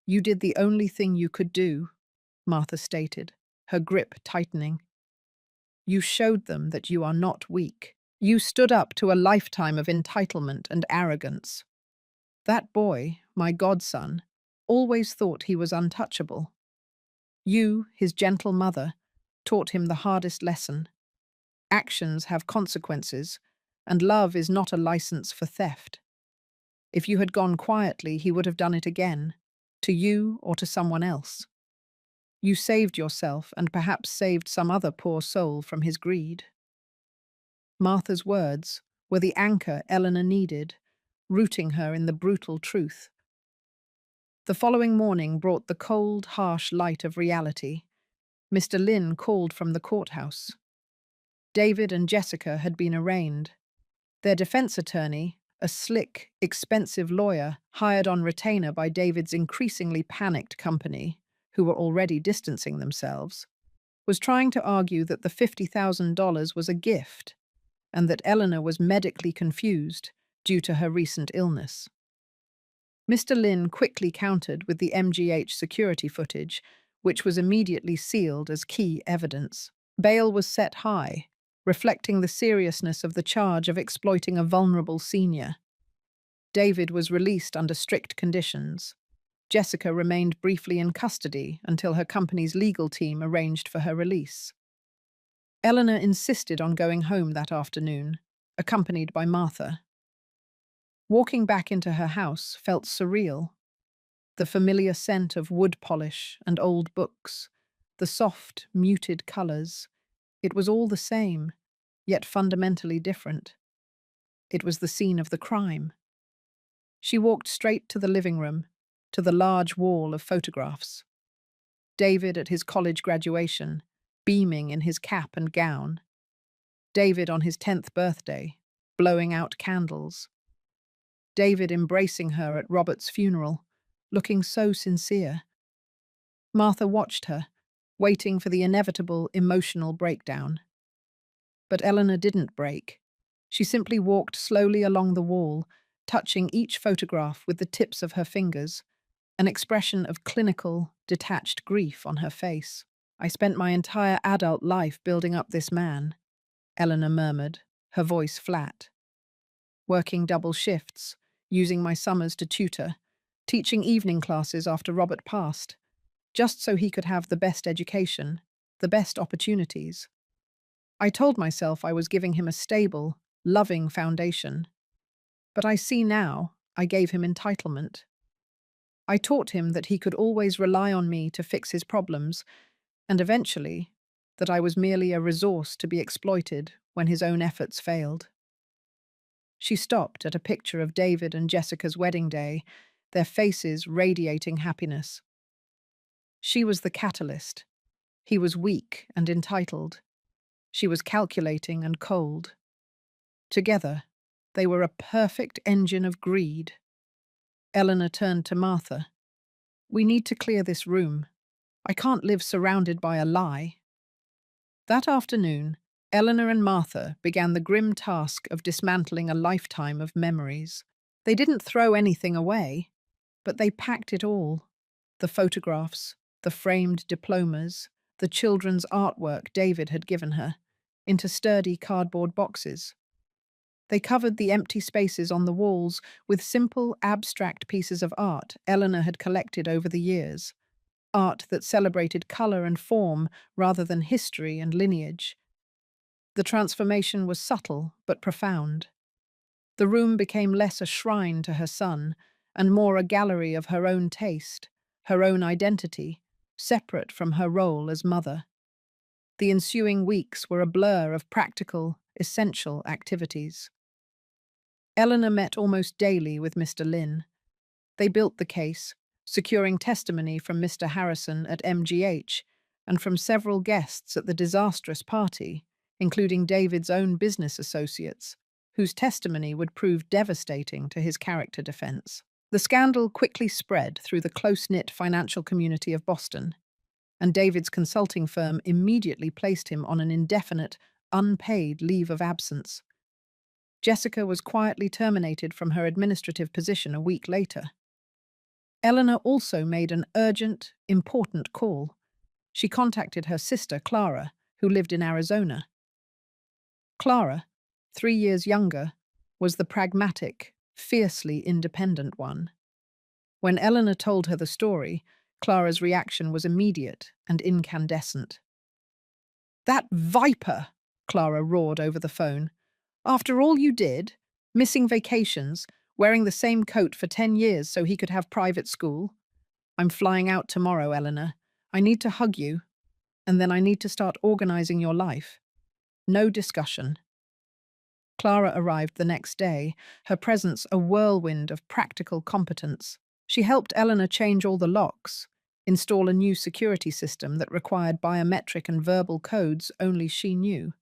You did the only thing you could do," Martha stated, her grip tightening. "You showed them that you are not weak. You stood up to a lifetime of entitlement and arrogance. That boy, my godson, always thought he was untouchable. You, his gentle mother, taught him the hardest lesson. Actions have consequences, and love is not a license for theft. If you had gone quietly, he would have done it again, to you or to someone else. You saved yourself and perhaps saved some other poor soul from his greed. Martha's words were the anchor Eleanor needed, rooting her in the brutal truth. The following morning brought the cold, harsh light of reality. Mr. Lynn called from the courthouse. David and Jessica had been arraigned. Their defense attorney, a slick, expensive lawyer hired on retainer by David's increasingly panicked company, who were already distancing themselves, was trying to argue that the $50,000 was a gift and that Eleanor was medically confused due to her recent illness. Mr. Lynn quickly countered with the MGH security footage, which was immediately sealed as key evidence. Bail was set high, reflecting the seriousness of the charge of exploiting a vulnerable senior. David was released under strict conditions. Jessica remained briefly in custody until her company's legal team arranged for her release. Eleanor insisted on going home that afternoon, accompanied by Martha. Walking back into her house felt surreal. The familiar scent of wood polish and old books, the soft, muted colors. It was all the same, yet fundamentally different. It was the scene of the crime. She walked straight to the living room, to the large wall of photographs. David at his college graduation, beaming in his cap and gown. David on his 10th birthday, blowing out candles. David embracing her at Robert's funeral, looking so sincere. Martha watched her, waiting for the inevitable emotional breakdown. But Eleanor didn't break. She simply walked slowly along the wall, touching each photograph with the tips of her fingers, an expression of clinical, detached grief on her face. "I spent my entire adult life building up this man," Eleanor murmured, her voice flat. "Working double shifts, using my summers to tutor, teaching evening classes after Robert passed, just so he could have the best education, the best opportunities. I told myself I was giving him a stable, loving foundation. But I see now I gave him entitlement. I taught him that he could always rely on me to fix his problems, and eventually, that I was merely a resource to be exploited when his own efforts failed." She stopped at a picture of David and Jessica's wedding day, their faces radiating happiness. She was the catalyst. He was weak and entitled. She was calculating and cold. Together, they were a perfect engine of greed. Eleanor turned to Martha. "We need to clear this room. I can't live surrounded by a lie." That afternoon, Eleanor and Martha began the grim task of dismantling a lifetime of memories. They didn't throw anything away, but they packed it all. The photographs, the framed diplomas, the children's artwork David had given her, into sturdy cardboard boxes. They covered the empty spaces on the walls with simple, abstract pieces of art Eleanor had collected over the years. Art that celebrated color and form rather than history and lineage. The transformation was subtle but profound. The room became less a shrine to her son and more a gallery of her own taste, her own identity, separate from her role as mother. The ensuing weeks were a blur of practical, essential activities. Eleanor met almost daily with Mr. Lynn. They built the case, securing testimony from Mr. Harrison at MGH and from several guests at the disastrous party, including David's own business associates, whose testimony would prove devastating to his character defense. The scandal quickly spread through the close-knit financial community of Boston, and David's consulting firm immediately placed him on an indefinite, unpaid leave of absence. Jessica was quietly terminated from her administrative position a week later. Eleanor also made an urgent, important call. She contacted her sister, Clara, who lived in Arizona. Clara, 3 years younger, was the pragmatic, fiercely independent one. When Eleanor told her the story, Clara's reaction was immediate and incandescent. "That viper!" Clara roared over the phone. "After all you did, missing vacations, wearing the same coat for 10 years so he could have private school. I'm flying out tomorrow, Eleanor. I need to hug you, and then I need to start organizing your life. No discussion. Clara arrived the next day, her presence a whirlwind of practical competence. She helped Eleanor change all the locks, install a new security system that required biometric and verbal codes only she knew,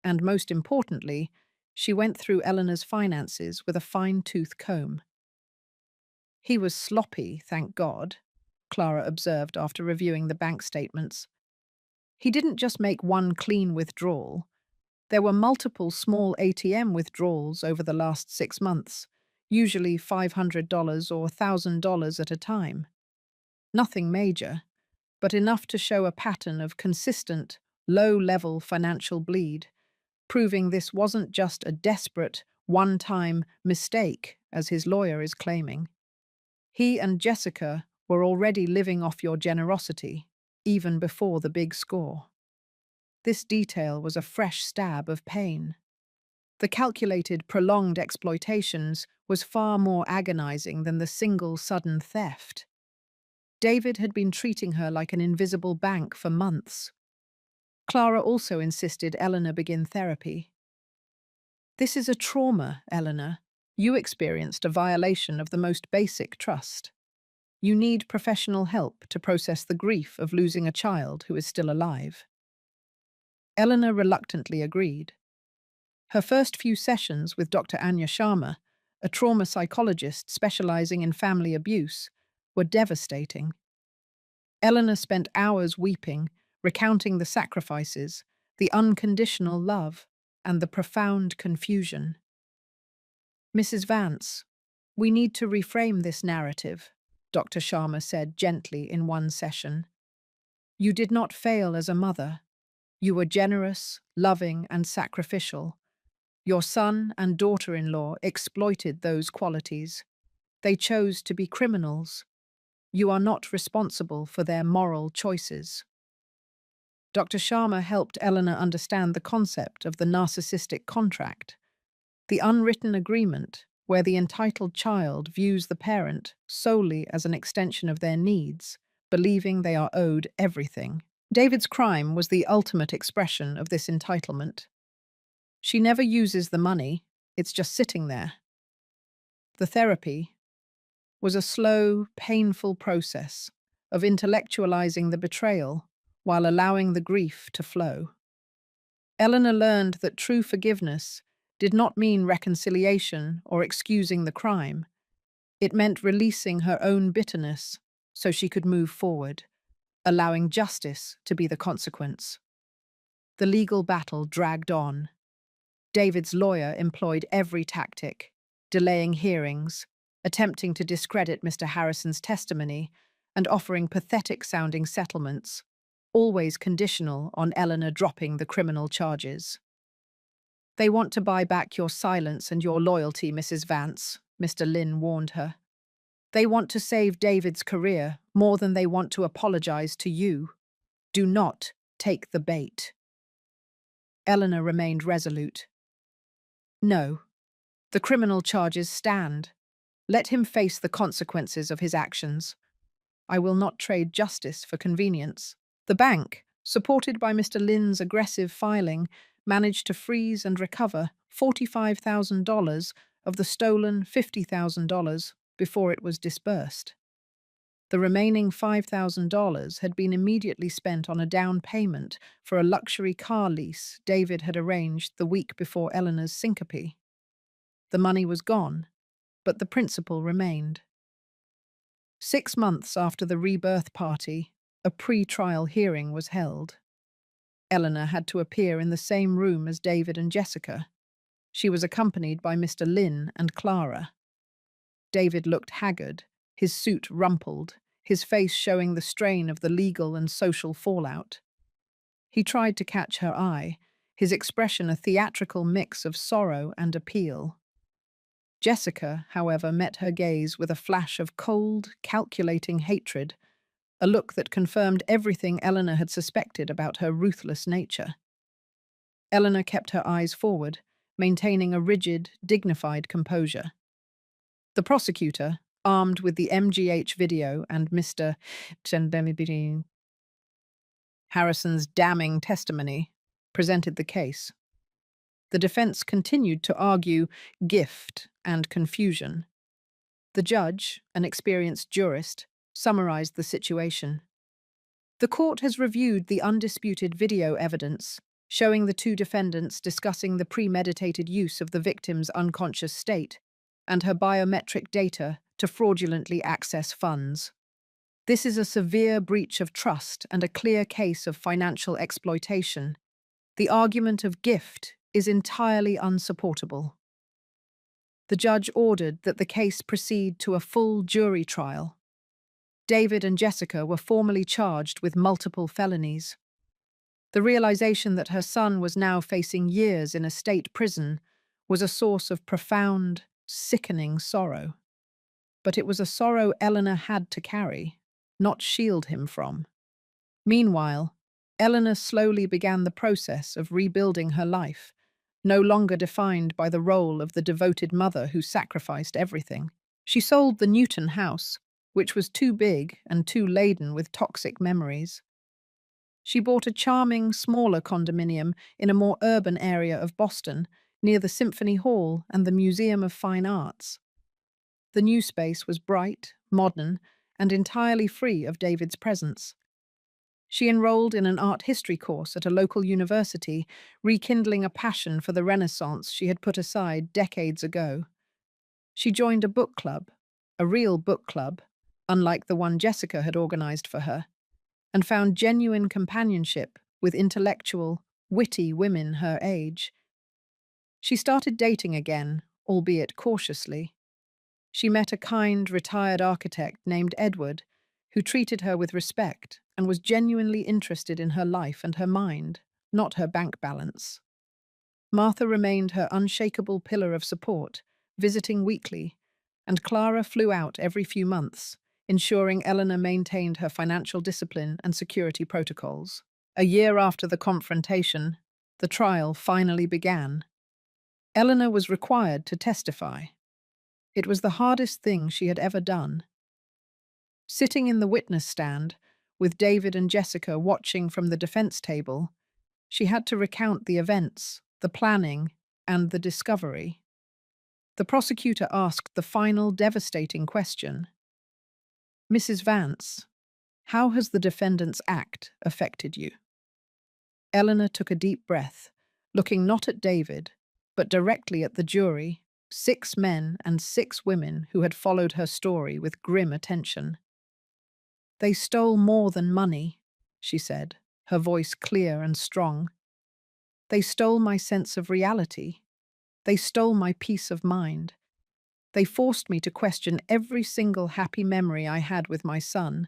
and most importantly, she went through Eleanor's finances with a fine-tooth comb. He was sloppy, thank God, Clara observed after reviewing the bank statements. He didn't just make one clean withdrawal. There were multiple small ATM withdrawals over the last 6 months, usually $500 or $1,000 at a time. Nothing major, but enough to show a pattern of consistent, low-level financial bleed, proving this wasn't just a desperate, one-time mistake, as his lawyer is claiming. He and Jessica were already living off your generosity, even before the big score. This detail was a fresh stab of pain. The calculated, prolonged exploitations was far more agonizing than the single sudden theft. David had been treating her like an invisible bank for months. Clara also insisted Eleanor begin therapy. This is a trauma, Eleanor. You experienced a violation of the most basic trust. You need professional help to process the grief of losing a child who is still alive. Eleanor reluctantly agreed. Her first few sessions with Dr. Anya Sharma, a trauma psychologist specializing in family abuse, were devastating. Eleanor spent hours weeping, recounting the sacrifices, the unconditional love, and the profound confusion. Mrs. Vance, we need to reframe this narrative, Dr. Sharma said gently in one session. You did not fail as a mother. You were generous, loving, and sacrificial. Your son and daughter-in-law exploited those qualities. They chose to be criminals. You are not responsible for their moral choices. Dr. Sharma helped Eleanor understand the concept of the narcissistic contract, the unwritten agreement where the entitled child views the parent solely as an extension of their needs, believing they are owed everything. David's crime was the ultimate expression of this entitlement. She never uses the money, it's just sitting there. The therapy was a slow, painful process of intellectualizing the betrayal while allowing the grief to flow. Eleanor learned that true forgiveness did not mean reconciliation or excusing the crime. It meant releasing her own bitterness so she could move forward, allowing justice to be the consequence. The legal battle dragged on. David's lawyer employed every tactic, delaying hearings, attempting to discredit Mr. Harrison's testimony, and offering pathetic-sounding settlements, always conditional on Eleanor dropping the criminal charges. They want to buy back your silence and your loyalty, Mrs. Vance, Mr. Lynn warned her. They want to save David's career more than they want to apologize to you. Do not take the bait. Eleanor remained resolute. No, the criminal charges stand. Let him face the consequences of his actions. I will not trade justice for convenience. The bank, supported by Mr. Lynn's aggressive filing, managed to freeze and recover $45,000 of the stolen $50,000 before it was disbursed. The remaining $5,000 had been immediately spent on a down payment for a luxury car lease David had arranged the week before Eleanor's syncope. The money was gone, but the principal remained. 6 months after the rebirth party, a pre-trial hearing was held. Eleanor had to appear in the same room as David and Jessica. She was accompanied by Mr. Lynn and Clara. David looked haggard, his suit rumpled, his face showing the strain of the legal and social fallout. He tried to catch her eye, his expression a theatrical mix of sorrow and appeal. Jessica, however, met her gaze with a flash of cold, calculating hatred, a look that confirmed everything Eleanor had suspected about her ruthless nature. Eleanor kept her eyes forward, maintaining a rigid, dignified composure. The prosecutor, armed with the MGH video and Mr. Harrison's damning testimony presented the case. The defense continued to argue gift and confusion. The judge, an experienced jurist, summarized the situation. The court has reviewed the undisputed video evidence showing the two defendants discussing the premeditated use of the victim's unconscious state and her biometric data to fraudulently access funds. This is a severe breach of trust and a clear case of financial exploitation. The argument of gift is entirely unsupportable. The judge ordered that the case proceed to a full jury trial. David and Jessica were formally charged with multiple felonies. The realization that her son was now facing years in a state prison was a source of profound, sickening sorrow. But it was a sorrow Eleanor had to carry, not shield him from. Meanwhile, Eleanor slowly began the process of rebuilding her life, no longer defined by the role of the devoted mother who sacrificed everything. She sold the Newton house, which was too big and too laden with toxic memories. She bought a charming, smaller condominium in a more urban area of Boston, near the Symphony Hall and the Museum of Fine Arts. The new space was bright, modern, and entirely free of David's presence. She enrolled in an art history course at a local university, rekindling a passion for the Renaissance she had put aside decades ago. She joined a book club, a real book club, unlike the one Jessica had organized for her, and found genuine companionship with intellectual, witty women her age. She started dating again, albeit cautiously. She met a kind, retired architect named Edward, who treated her with respect and was genuinely interested in her life and her mind, not her bank balance. Martha remained her unshakable pillar of support, visiting weekly, and Clara flew out every few months, ensuring Eleanor maintained her financial discipline and security protocols. A year after the confrontation, the trial finally began. Eleanor was required to testify. It was the hardest thing she had ever done. Sitting in the witness stand, with David and Jessica watching from the defense table, she had to recount the events, the planning, and the discovery. The prosecutor asked the final devastating question. "Mrs. Vance, how has the defendant's act affected you?" Eleanor took a deep breath, looking not at David, but directly at the jury, 6 men and 6 women who had followed her story with grim attention. "They stole more than money," she said, her voice clear and strong. "They stole my sense of reality. They stole my peace of mind. They forced me to question every single happy memory I had with my son,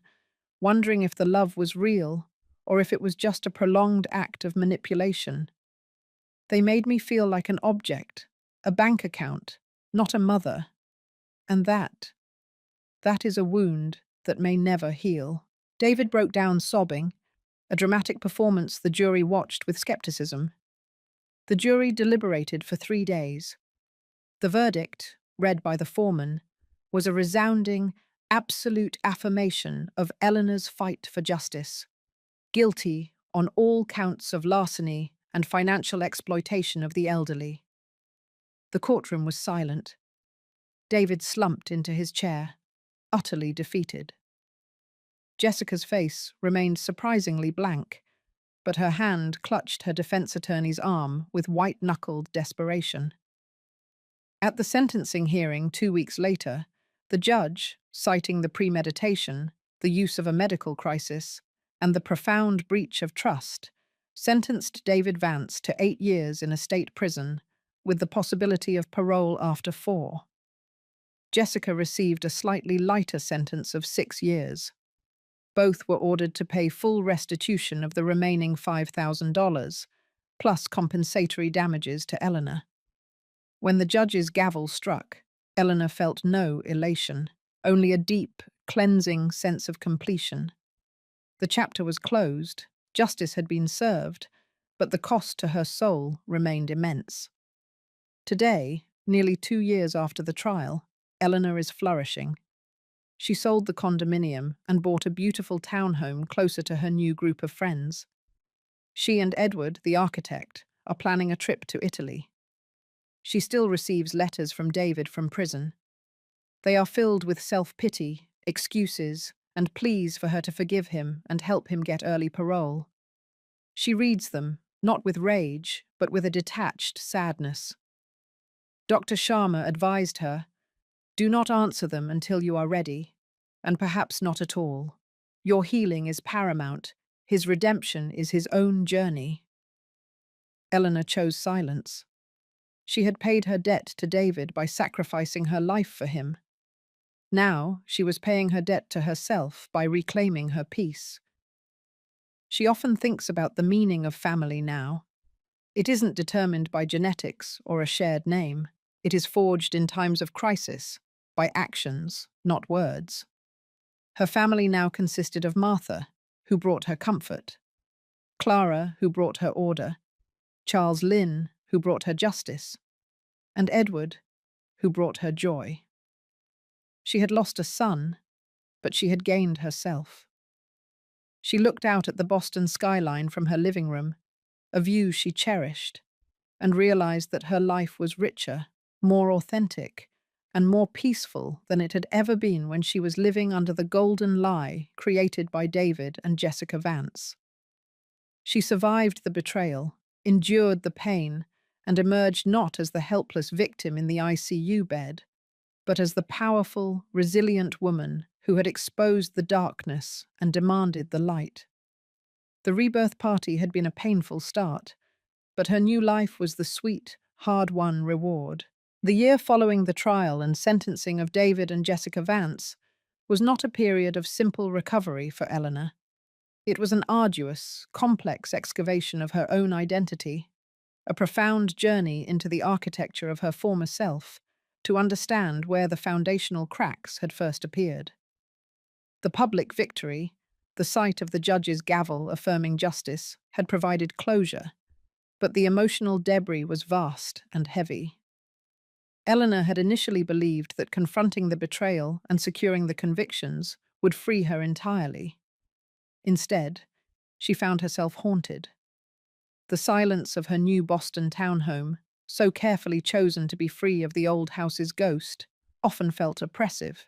wondering if the love was real or if it was just a prolonged act of manipulation. They made me feel like an object, a bank account, not a mother. And that is a wound that may never heal." David broke down sobbing, a dramatic performance the jury watched with skepticism. The jury deliberated for 3 days. The verdict, read by the foreman, was a resounding, absolute affirmation of Eleanor's fight for justice. Guilty on all counts of larceny and financial exploitation of the elderly. The courtroom was silent. David slumped into his chair, utterly defeated. Jessica's face remained surprisingly blank, but her hand clutched her defense attorney's arm with white-knuckled desperation. At the sentencing hearing 2 weeks later, the judge, citing the premeditation, the use of a medical crisis, and the profound breach of trust, sentenced David Vance to 8 years in a state prison, with the possibility of parole after 4. Jessica received a slightly lighter sentence of 6 years. Both were ordered to pay full restitution of the remaining $5,000, plus compensatory damages to Eleanor. When the judge's gavel struck, Eleanor felt no elation, only a deep, cleansing sense of completion. The chapter was closed, justice had been served, but the cost to her soul remained immense. Today, nearly 2 years after the trial, Eleanor is flourishing. She sold the condominium and bought a beautiful townhome closer to her new group of friends. She and Edward, the architect, are planning a trip to Italy. She still receives letters from David from prison. They are filled with self-pity, excuses, and pleas for her to forgive him and help him get early parole. She reads them, not with rage, but with a detached sadness. Dr. Sharma advised her, "Do not answer them until you are ready, and perhaps not at all. Your healing is paramount. His redemption is his own journey." Eleanor chose silence. She had paid her debt to David by sacrificing her life for him. Now she was paying her debt to herself by reclaiming her peace. She often thinks about the meaning of family now. It isn't determined by genetics or a shared name. It is forged in times of crisis, by actions, not words. Her family now consisted of Martha, who brought her comfort, Clara, who brought her order, Charles Lynn, who brought her justice, and Edward, who brought her joy. She had lost a son, but she had gained herself. She looked out at the Boston skyline from her living room, a view she cherished, and realized that her life was richer, more authentic, and more peaceful than it had ever been when she was living under the golden lie created by David and Jessica Vance. She survived the betrayal, endured the pain, and emerged not as the helpless victim in the ICU bed, but as the powerful, resilient woman who had exposed the darkness and demanded the light. The rebirth party had been a painful start, but her new life was the sweet, hard-won reward. The year following the trial and sentencing of David and Jessica Vance was not a period of simple recovery for Eleanor. It was an arduous, complex excavation of her own identity, a profound journey into the architecture of her former self, to understand where the foundational cracks had first appeared. The public victory, the sight of the judge's gavel affirming justice, had provided closure, but the emotional debris was vast and heavy. Eleanor had initially believed that confronting the betrayal and securing the convictions would free her entirely. Instead, she found herself haunted. The silence of her new Boston townhome, so carefully chosen to be free of the old house's ghost, often felt oppressive.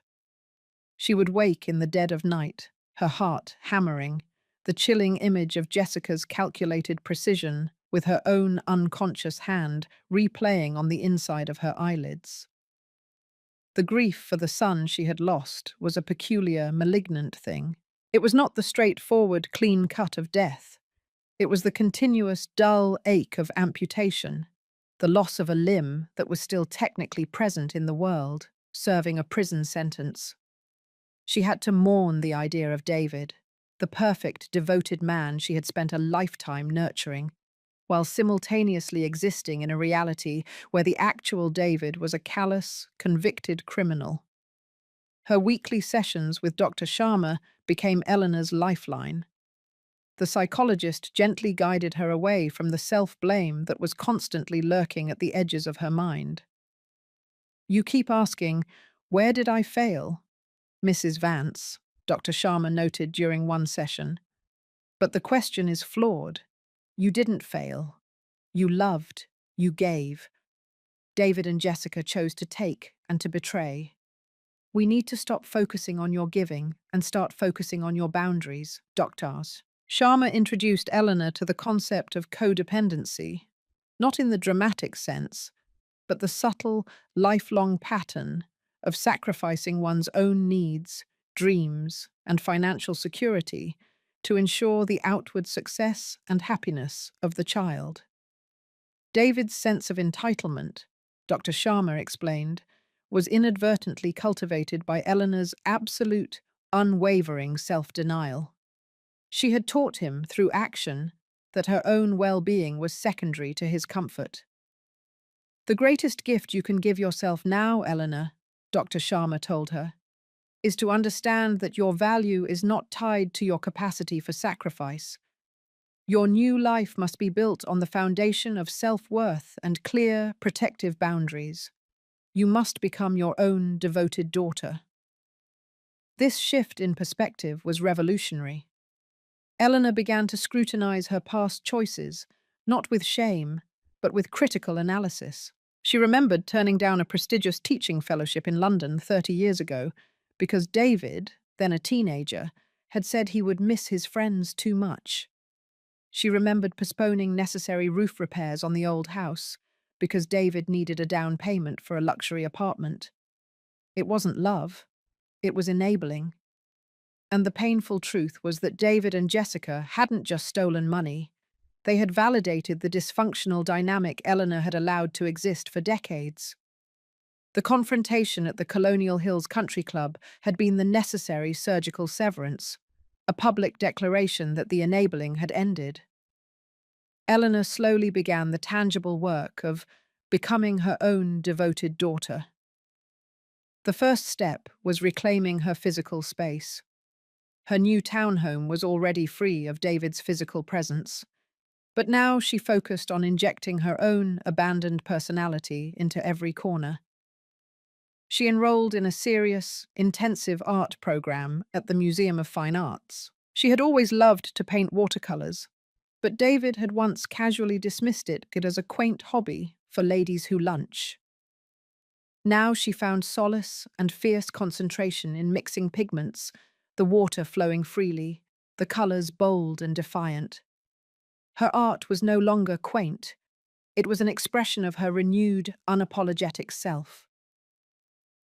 She would wake in the dead of night, her heart hammering, the chilling image of Jessica's calculated precision with her own unconscious hand replaying on the inside of her eyelids. The grief for the son she had lost was a peculiar, malignant thing. It was not the straightforward, clean cut of death. It was the continuous, dull ache of amputation, the loss of a limb that was still technically present in the world, serving a prison sentence. She had to mourn the idea of David, the perfect, devoted man she had spent a lifetime nurturing, while simultaneously existing in a reality where the actual David was a callous, convicted criminal. Her weekly sessions with Dr. Sharma became Eleanor's lifeline. The psychologist gently guided her away from the self-blame that was constantly lurking at the edges of her mind. "You keep asking, 'Where did I fail?' Mrs. Vance," Dr. Sharma noted during one session. "But the question is flawed. You didn't fail. You loved. You gave. David and Jessica chose to take and to betray. We need to stop focusing on your giving and start focusing on your boundaries, doctors." Sharma introduced Eleanor to the concept of codependency, not in the dramatic sense, but the subtle, lifelong pattern of sacrificing one's own needs, dreams, and financial security to ensure the outward success and happiness of the child. David's sense of entitlement, Dr. Sharma explained, was inadvertently cultivated by Eleanor's absolute, unwavering self-denial. She had taught him, through action, that her own well-being was secondary to his comfort. "The greatest gift you can give yourself now, Eleanor," Dr. Sharma told her, "is to understand that your value is not tied to your capacity for sacrifice. Your new life must be built on the foundation of self-worth and clear, protective boundaries. You must become your own devoted daughter." This shift in perspective was revolutionary. Eleanor began to scrutinize her past choices, not with shame, but with critical analysis. She remembered turning down a prestigious teaching fellowship in London 30 years ago because David, then a teenager, had said he would miss his friends too much. She remembered postponing necessary roof repairs on the old house because David needed a down payment for a luxury apartment. It wasn't love, it was enabling. And the painful truth was that David and Jessica hadn't just stolen money, they had validated the dysfunctional dynamic Eleanor had allowed to exist for decades. The confrontation at the Colonial Hills Country Club had been the necessary surgical severance, a public declaration that the enabling had ended. Eleanor slowly began the tangible work of becoming her own devoted daughter. The first step was reclaiming her physical space. Her new townhome was already free of David's physical presence, but now she focused on injecting her own abandoned personality into every corner. She enrolled in a serious, intensive art program at the Museum of Fine Arts. She had always loved to paint watercolors, but David had once casually dismissed it as a quaint hobby for ladies who lunch. Now she found solace and fierce concentration in mixing pigments, the water flowing freely, the colors bold and defiant. Her art was no longer quaint. It was an expression of her renewed, unapologetic self.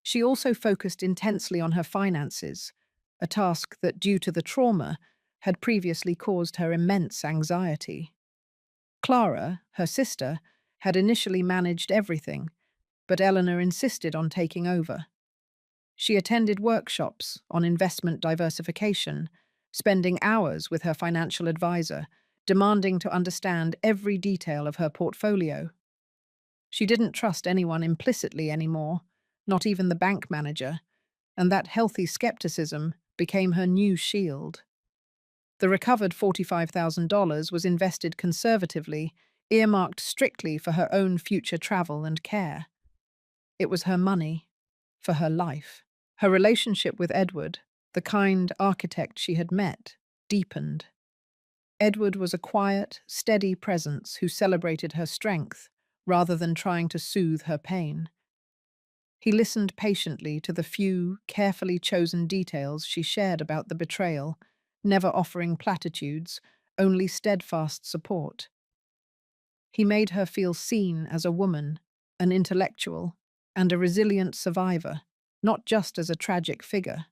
She also focused intensely on her finances, a task that, due to the trauma, had previously caused her immense anxiety. Clara, her sister, had initially managed everything, but Eleanor insisted on taking over. She attended workshops on investment diversification, spending hours with her financial advisor, demanding to understand every detail of her portfolio. She didn't trust anyone implicitly anymore, not even the bank manager, and that healthy skepticism became her new shield. The recovered $45,000 was invested conservatively, earmarked strictly for her own future travel and care. It was her money, for her life. Her relationship with Edward, the kind architect she had met, deepened. Edward was a quiet, steady presence who celebrated her strength rather than trying to soothe her pain. He listened patiently to the few, carefully chosen details she shared about the betrayal, never offering platitudes, only steadfast support. He made her feel seen as a woman, an intellectual, and a resilient survivor, not just as a tragic figure.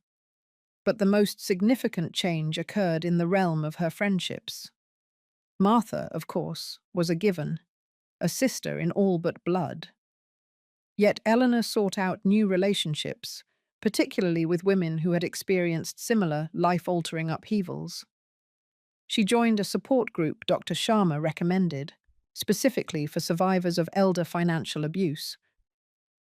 But the most significant change occurred in the realm of her friendships. Martha, of course, was a given, a sister in all but blood. Yet Eleanor sought out new relationships, particularly with women who had experienced similar life-altering upheavals. She joined a support group Dr. Sharma recommended, specifically for survivors of elder financial abuse.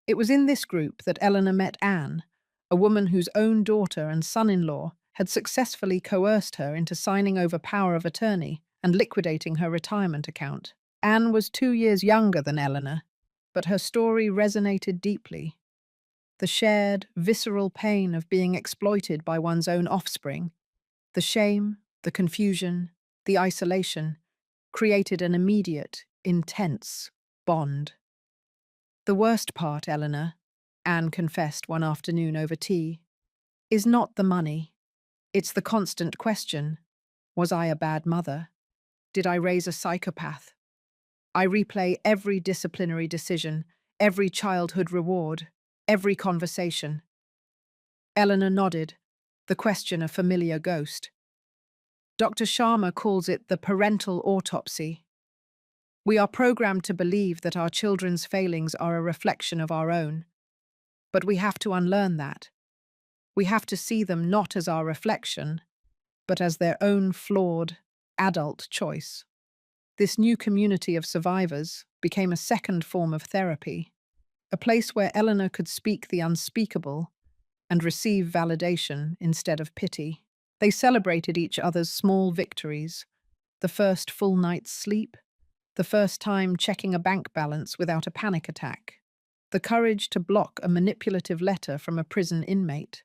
It was in this group that Eleanor met Anne, a woman whose own daughter and son-in-law had successfully coerced her into signing over power of attorney and liquidating her retirement account. Anne was 2 years younger than Eleanor, but her story resonated deeply. The shared, visceral pain of being exploited by one's own offspring, the shame, the confusion, the isolation, created an immediate, intense bond. The worst part, Eleanor, Anne confessed one afternoon over tea, is not the money. It's the constant question, was I a bad mother? Did I raise a psychopath? I replay every disciplinary decision, every childhood reward, every conversation. Eleanor nodded, the question a familiar ghost. Dr. Sharma calls it the parental autopsy. We are programmed to believe that our children's failings are a reflection of our own. But we have to unlearn that. We have to see them not as our reflection, but as their own flawed, adult choice. This new community of survivors became a second form of therapy, a place where Eleanor could speak the unspeakable and receive validation instead of pity. They celebrated each other's small victories, the first full night's sleep, the first time checking a bank balance without a panic attack, the courage to block a manipulative letter from a prison inmate.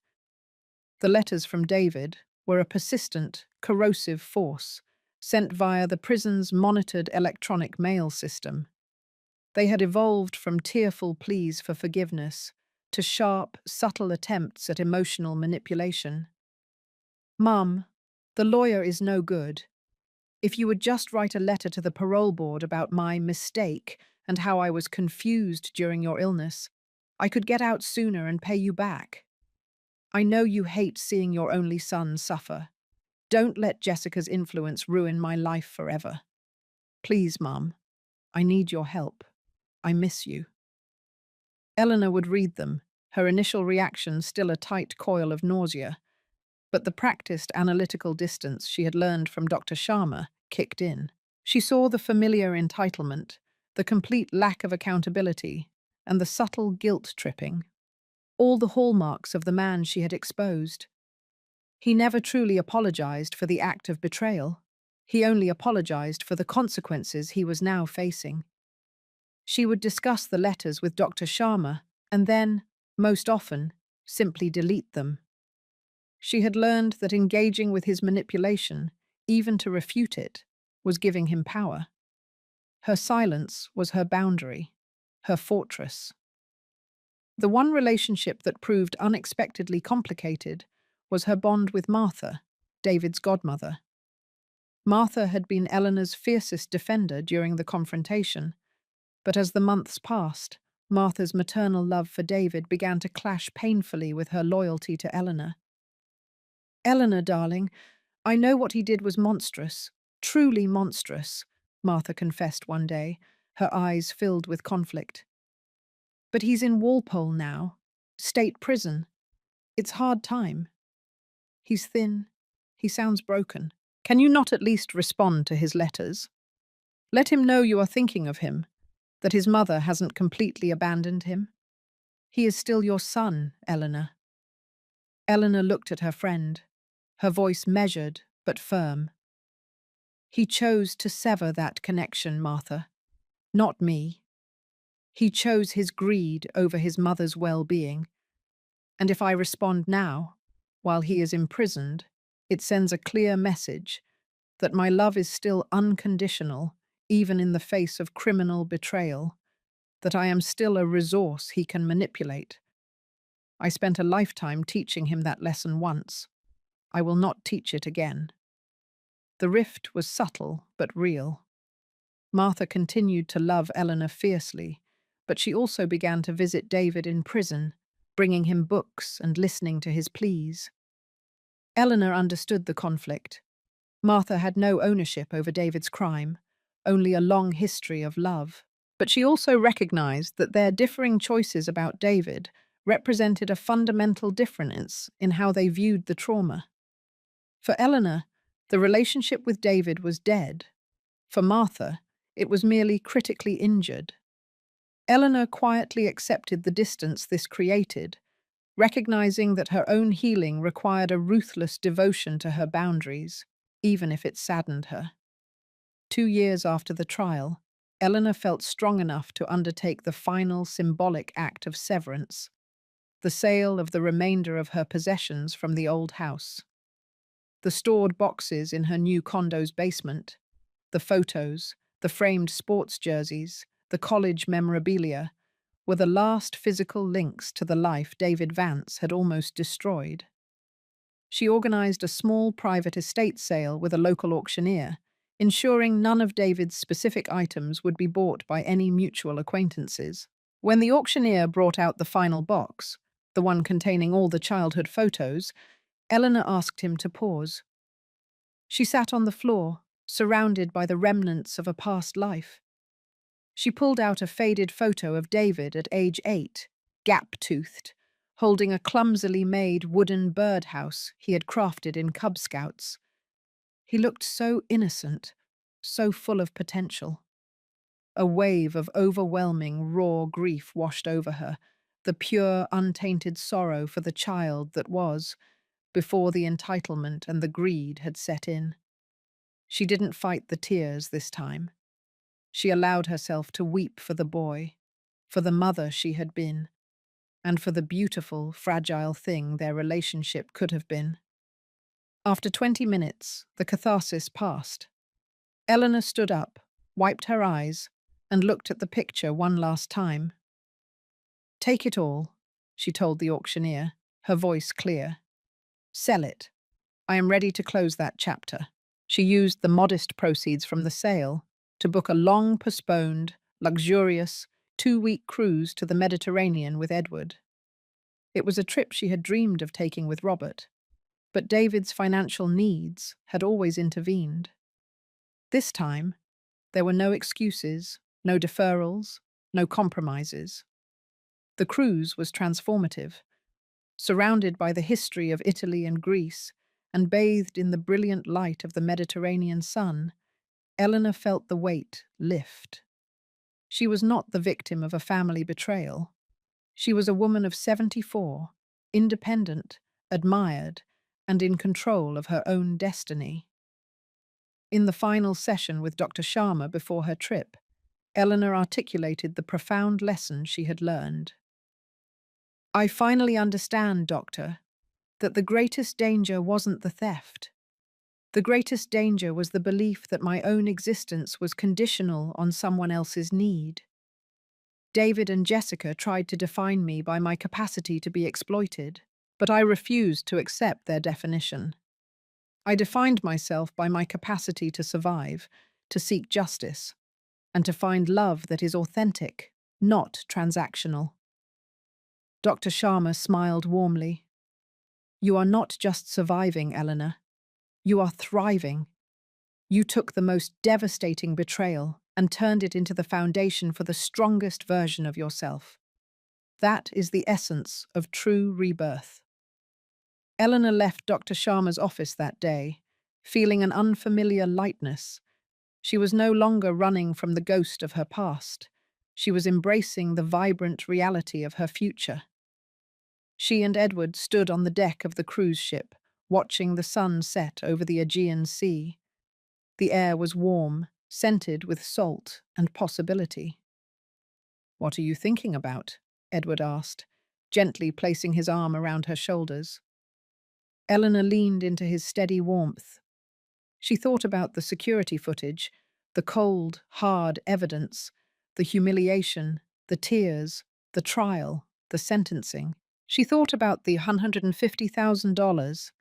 The letters from David, were a persistent, corrosive force, sent via the prison's monitored electronic mail system. They had evolved from tearful pleas for forgiveness to sharp, subtle attempts at emotional manipulation. "Mum, the lawyer is no good. If you would just write a letter to the parole board about my mistake and how I was confused during your illness, I could get out sooner and pay you back. I know you hate seeing your only son suffer. Don't let Jessica's influence ruin my life forever. Please, Mum, I need your help. I miss you." Eleanor would read them, her initial reaction still a tight coil of nausea, but the practiced analytical distance she had learned from Dr. Sharma kicked in. She saw the familiar entitlement, the complete lack of accountability, and the subtle guilt-tripping, all the hallmarks of the man she had exposed. He never truly apologized for the act of betrayal. He only apologized for the consequences he was now facing. She would discuss the letters with Dr. Sharma and then, most often, simply delete them. She had learned that engaging with his manipulation, even to refute it, was giving him power. Her silence was her boundary, her fortress. The one relationship that proved unexpectedly complicated was her bond with Martha, David's godmother. Martha had been Eleanor's fiercest defender during the confrontation, but as the months passed, Martha's maternal love for David began to clash painfully with her loyalty to Eleanor. "Eleanor, darling, I know what he did was monstrous, truly monstrous," Martha confessed one day, her eyes filled with conflict. "But he's in Walpole now, state prison. It's hard time. He's thin. He sounds broken. Can you not at least respond to his letters? Let him know you are thinking of him, that his mother hasn't completely abandoned him. He is still your son, Eleanor." Eleanor looked at her friend, her voice measured but firm. "He chose to sever that connection, Martha, not me. He chose his greed over his mother's well-being. And if I respond now, while he is imprisoned, it sends a clear message that my love is still unconditional, even in the face of criminal betrayal, that I am still a resource he can manipulate. I spent a lifetime teaching him that lesson once. I will not teach it again." The rift was subtle but real. Martha continued to love Eleanor fiercely, but she also began to visit David in prison, bringing him books and listening to his pleas. Eleanor understood the conflict. Martha had no ownership over David's crime, only a long history of love. But she also recognized that their differing choices about David represented a fundamental difference in how they viewed the trauma. For Eleanor, the relationship with David was dead. For Martha, it was merely critically injured. Eleanor quietly accepted the distance this created, recognizing that her own healing required a ruthless devotion to her boundaries, even if it saddened her. 2 years after the trial, Eleanor felt strong enough to undertake the final symbolic act of severance, the sale of the remainder of her possessions from the old house. The stored boxes in her new condo's basement, the photos, the framed sports jerseys, the college memorabilia, were the last physical links to the life David Vance had almost destroyed. She organized a small private estate sale with a local auctioneer, ensuring none of David's specific items would be bought by any mutual acquaintances. When the auctioneer brought out the final box, the one containing all the childhood photos, Eleanor asked him to pause. She sat on the floor, surrounded by the remnants of a past life. She pulled out a faded photo of David at age 8, gap-toothed, holding a clumsily made wooden birdhouse he had crafted in Cub Scouts. He looked so innocent, so full of potential. A wave of overwhelming, raw grief washed over her, the pure, untainted sorrow for the child that was, before the entitlement and the greed had set in. She didn't fight the tears this time. She allowed herself to weep for the boy, for the mother she had been, and for the beautiful, fragile thing their relationship could have been. After 20 minutes, the catharsis passed. Eleanor stood up, wiped her eyes, and looked at the picture one last time. "Take it all," she told the auctioneer, her voice clear. "Sell it. I am ready to close that chapter." She used the modest proceeds from the sale to book a long-postponed, luxurious, 2-week cruise to the Mediterranean with Edward. It was a trip she had dreamed of taking with Robert, but David's financial needs had always intervened. This time, there were no excuses, no deferrals, no compromises. The cruise was transformative. Surrounded by the history of Italy and Greece, and bathed in the brilliant light of the Mediterranean sun, Eleanor felt the weight lift. She was not the victim of a family betrayal. She was a woman of 74, independent, admired, and in control of her own destiny. In the final session with Dr. Sharma before her trip, Eleanor articulated the profound lesson she had learned. "I finally understand, Doctor, that the greatest danger wasn't the theft. The greatest danger was the belief that my own existence was conditional on someone else's need. David and Jessica tried to define me by my capacity to be exploited, but I refused to accept their definition. I defined myself by my capacity to survive, to seek justice, and to find love that is authentic, not transactional." Dr. Sharma smiled warmly. "You are not just surviving, Eleanor. You are thriving. You took the most devastating betrayal and turned it into the foundation for the strongest version of yourself. That is the essence of true rebirth." Eleanor left Dr. Sharma's office that day, feeling an unfamiliar lightness. She was no longer running from the ghost of her past. She was embracing the vibrant reality of her future. She and Edward stood on the deck of the cruise ship, watching the sun set over the Aegean Sea. The air was warm, scented with salt and possibility. "What are you thinking about?" Edward asked, gently placing his arm around her shoulders. Eleanor leaned into his steady warmth. She thought about the security footage, the cold, hard evidence, the humiliation, the tears, the trial, the sentencing. She thought about the $150,000,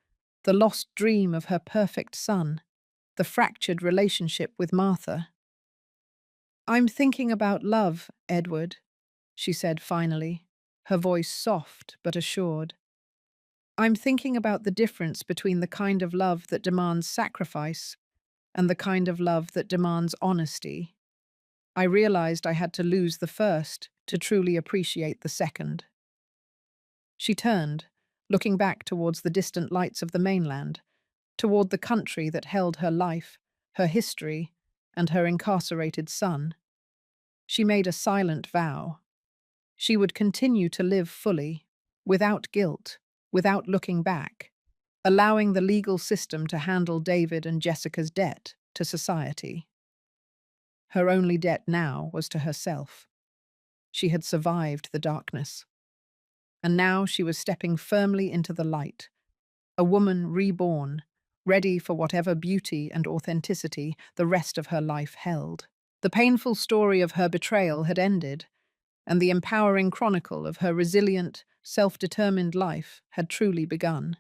the lost dream of her perfect son, the fractured relationship with Martha. "I'm thinking about love, Edward," she said finally, her voice soft but assured. "I'm thinking about the difference between the kind of love that demands sacrifice and the kind of love that demands honesty. I realized I had to lose the first to truly appreciate the second." She turned, looking back towards the distant lights of the mainland, toward the country that held her life, her history, and her incarcerated son. She made a silent vow. She would continue to live fully, without guilt, without looking back, allowing the legal system to handle David and Jessica's debt to society. Her only debt now was to herself. She had survived the darkness. And now she was stepping firmly into the light, a woman reborn, ready for whatever beauty and authenticity the rest of her life held. The painful story of her betrayal had ended, and the empowering chronicle of her resilient, self-determined life had truly begun.